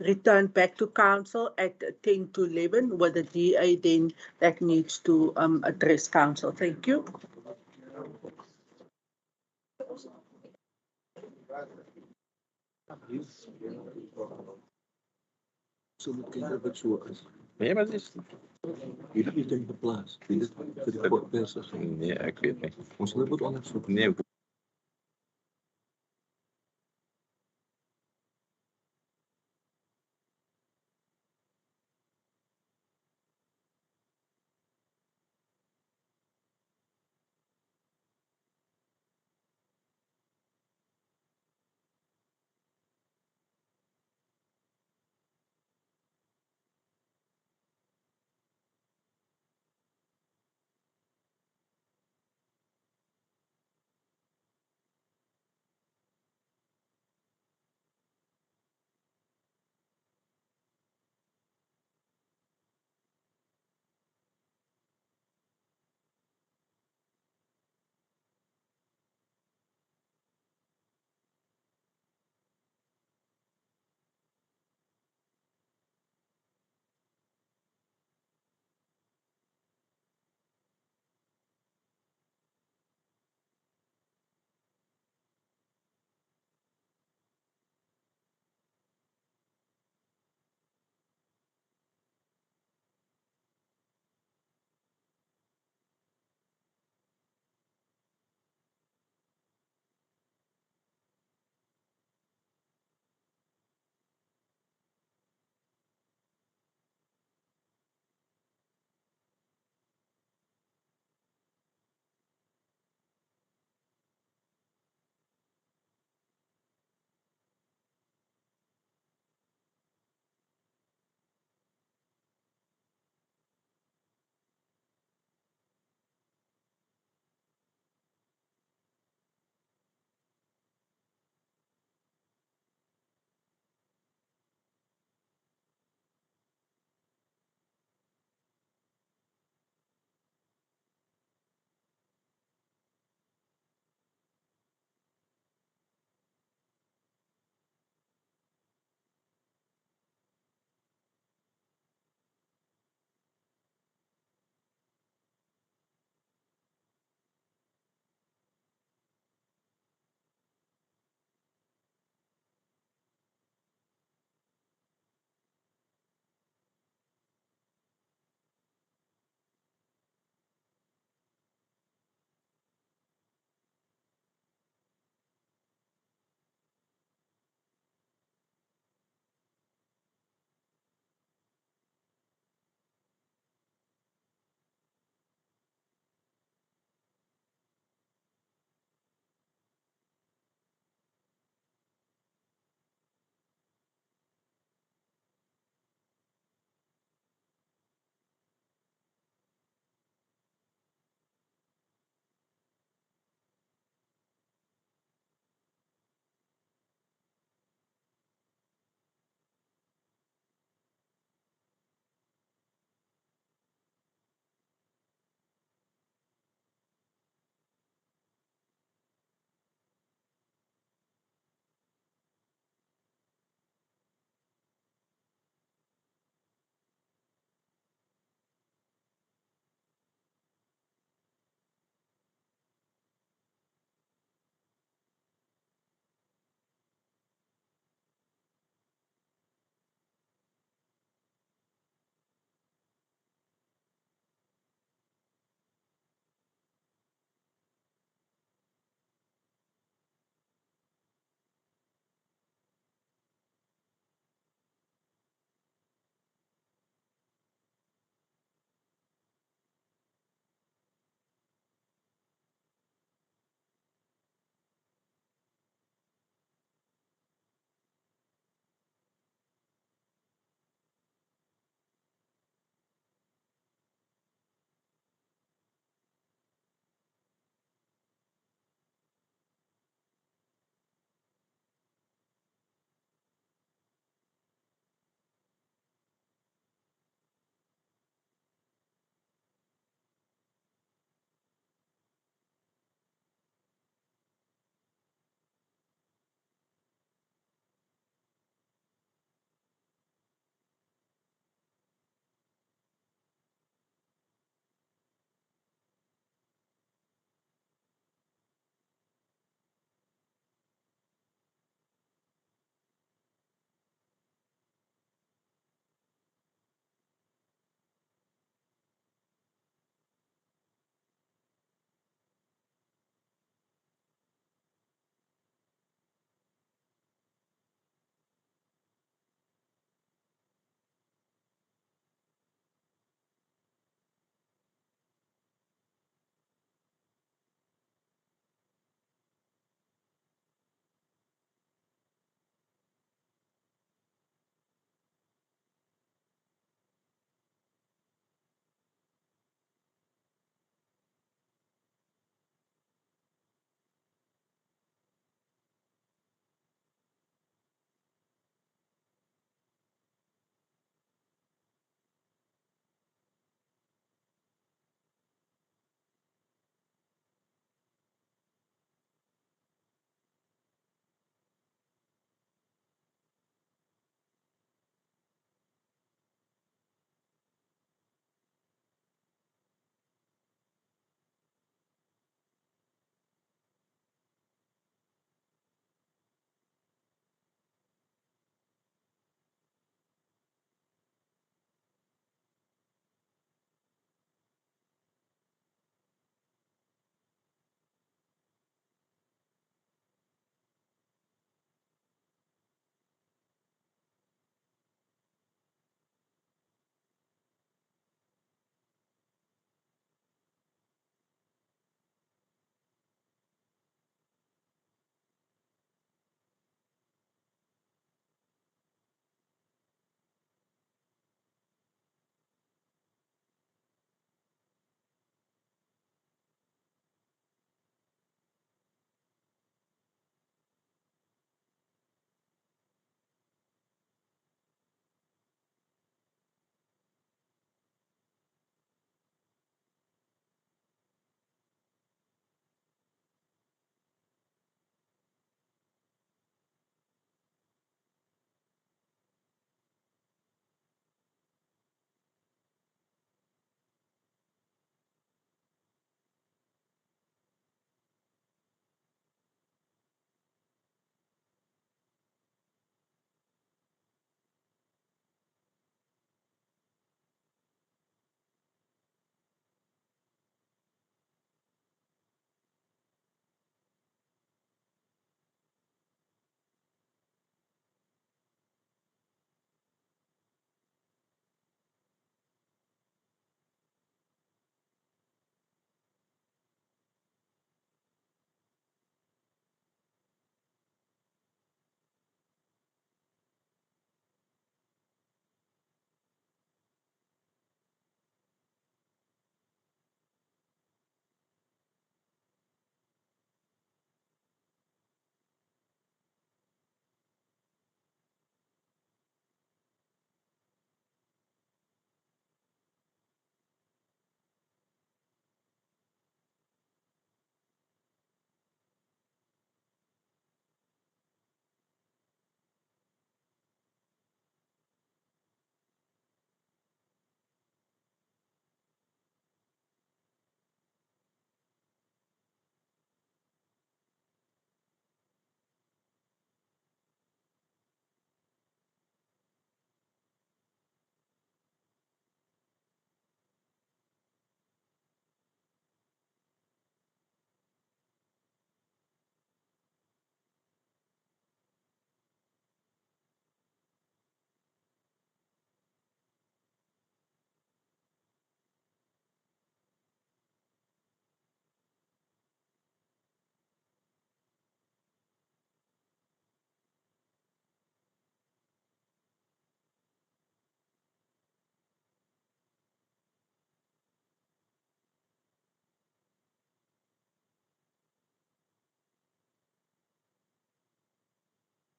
S2: return back to council at 10 to 11 with the DA then that needs to address council. Thank you.
S19: Nee, maar het is... Jullie niet tegen de plaats. Dit is voor de kortpersers. Nee, ik weet niet. Ons hebben het onderzoek. Nee.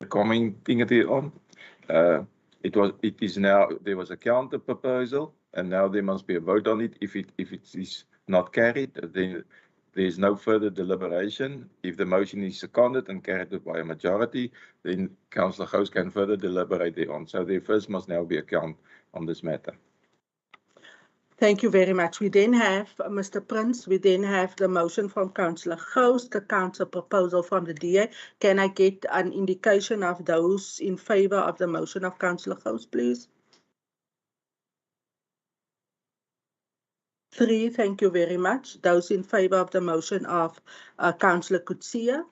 S20: commenting it on. It is now, there was a counter proposal, and now there must be a vote on it. If it is not carried, then there is no further deliberation. If the motion is seconded and carried by a majority, then Councillor Gous can further deliberate thereon. So there first must now be a count on this matter.
S2: Thank you very much. We then have Mr. Prince. We then have the motion from Councillor Gous, the council proposal from the DA. Can I get an indication of those in favour of the motion of Councillor Gous, please? 3, thank you very much. Those in favour of the motion of Councillor Kutsia?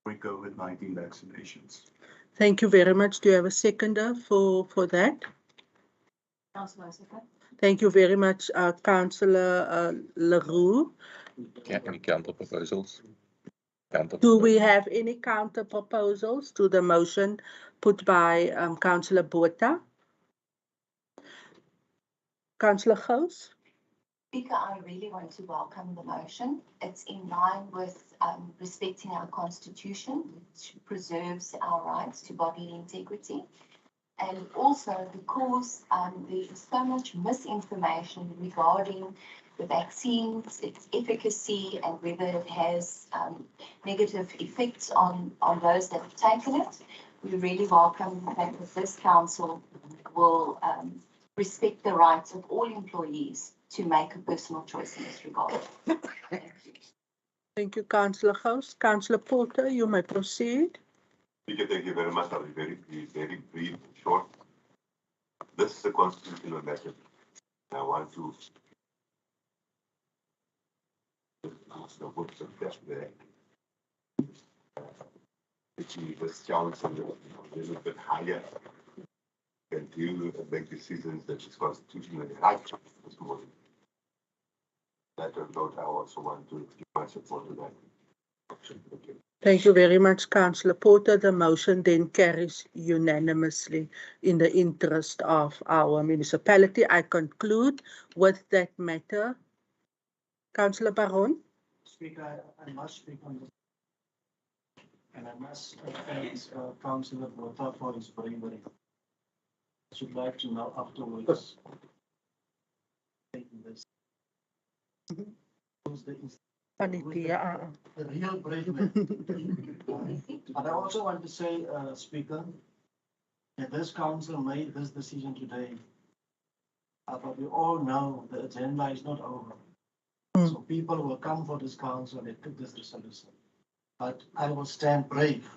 S8: With COVID-19 vaccinations.
S2: Thank you very much. Do you have a seconder for that?
S9: Councillor second.
S2: Thank you very much, Councillor Leroux.
S20: Any counter proposals?
S2: Do we have any counter proposals to the motion put by Councillor Botha? Councillor Gous?
S6: Speaker, I really want to welcome the motion. It's in line with respecting our constitution, which preserves our rights to bodily integrity. And also because there is so much misinformation regarding the vaccines, its efficacy, and whether it has negative effects on those that have taken it. We really welcome the fact that this council will respect the rights of all employees to make a personal choice in this regard.
S2: Thank you, Councillor Gous. Councillor Porter, you may proceed.
S16: Speaker, thank you very much. I'll be very brief and short. This is a constitutional matter. I want to achieve this chance a little bit higher and deal and make decisions that is constitutionally right this morning. That note, I also want to give my support to that.
S2: Thank you very much, Councillor Porter. The motion then carries unanimously in the interest of our municipality. I conclude with that matter. Councillor Baron.
S4: Speaker, I must speak on this. And I must thank Councillor Botha for his bravery. I should like to know afterwards. Taking this. Who's the real brave man. But I also want to say, Speaker, that this council made this decision today. But we all know the agenda is not over. So people will come for this council and took this resolution. But I will stand brave.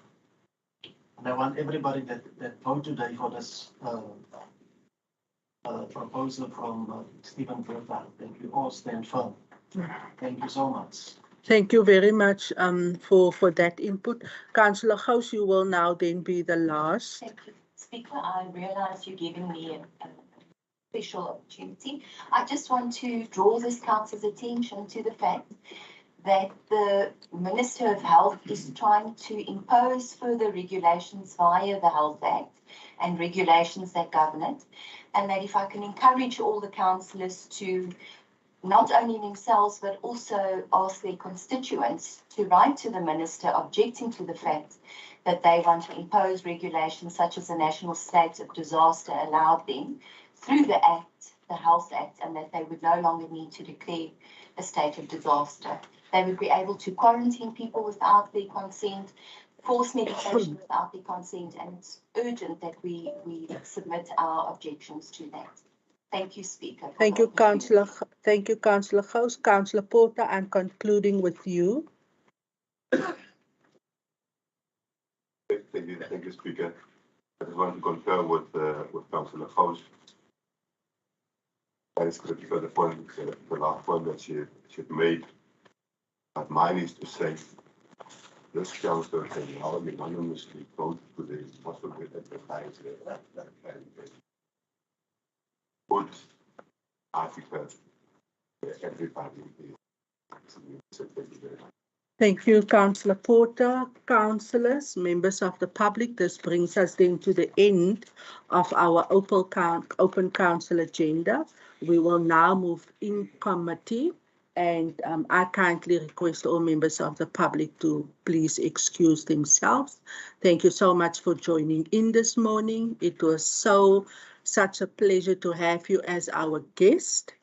S4: And I want everybody that vote today for this proposal from Stephen Botha, that we all stand firm. Thank you so much.
S2: Thank you very much for that input. Councillor Gous, you will now then be the last.
S6: Thank you, Speaker. I realize you're giving me a special opportunity. I just want to draw this council's attention to the fact that the Minister of Health is trying to impose further regulations via the Health Act and regulations that govern it. And that if I can encourage all the councillors to not only themselves, but also ask their constituents to write to the Minister objecting to the fact that they want to impose regulations such as the National State of Disaster allowed them through the Act, the Health Act, and that they would no longer need to declare a state of disaster. They would be able to quarantine people without their consent, force medication without their consent, and it's urgent that we submit our objections to that. Thank you, Speaker.
S2: Thank you, Councillor. Thank you, Councillor Gous. Councillor Porter, I'm concluding with you.
S16: Thank you, Speaker. I just want to concur with Councillor Gous. That is critical, the point, the last point that she made. But mine is to say, this council can now unanimously vote to the possible advertise and good article where everybody is.
S2: Thank you, Councillor Porter. Councillors, members of the public, this brings us then to the end of our open council agenda. We will now move in committee, and I kindly request all members of the public to please excuse themselves. Thank you so much for joining in this morning. It was such a pleasure to have you as our guest.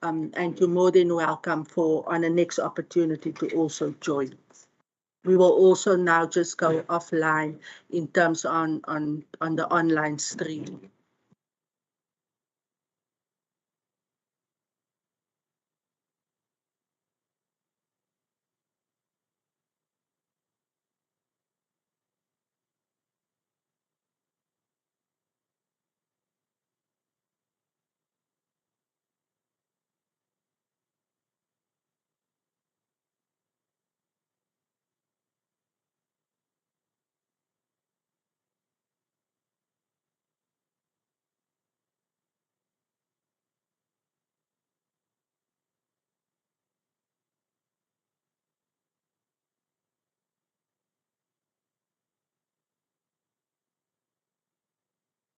S2: And you're more than welcome on the next opportunity to also join. We will also now just go offline in terms on the online stream.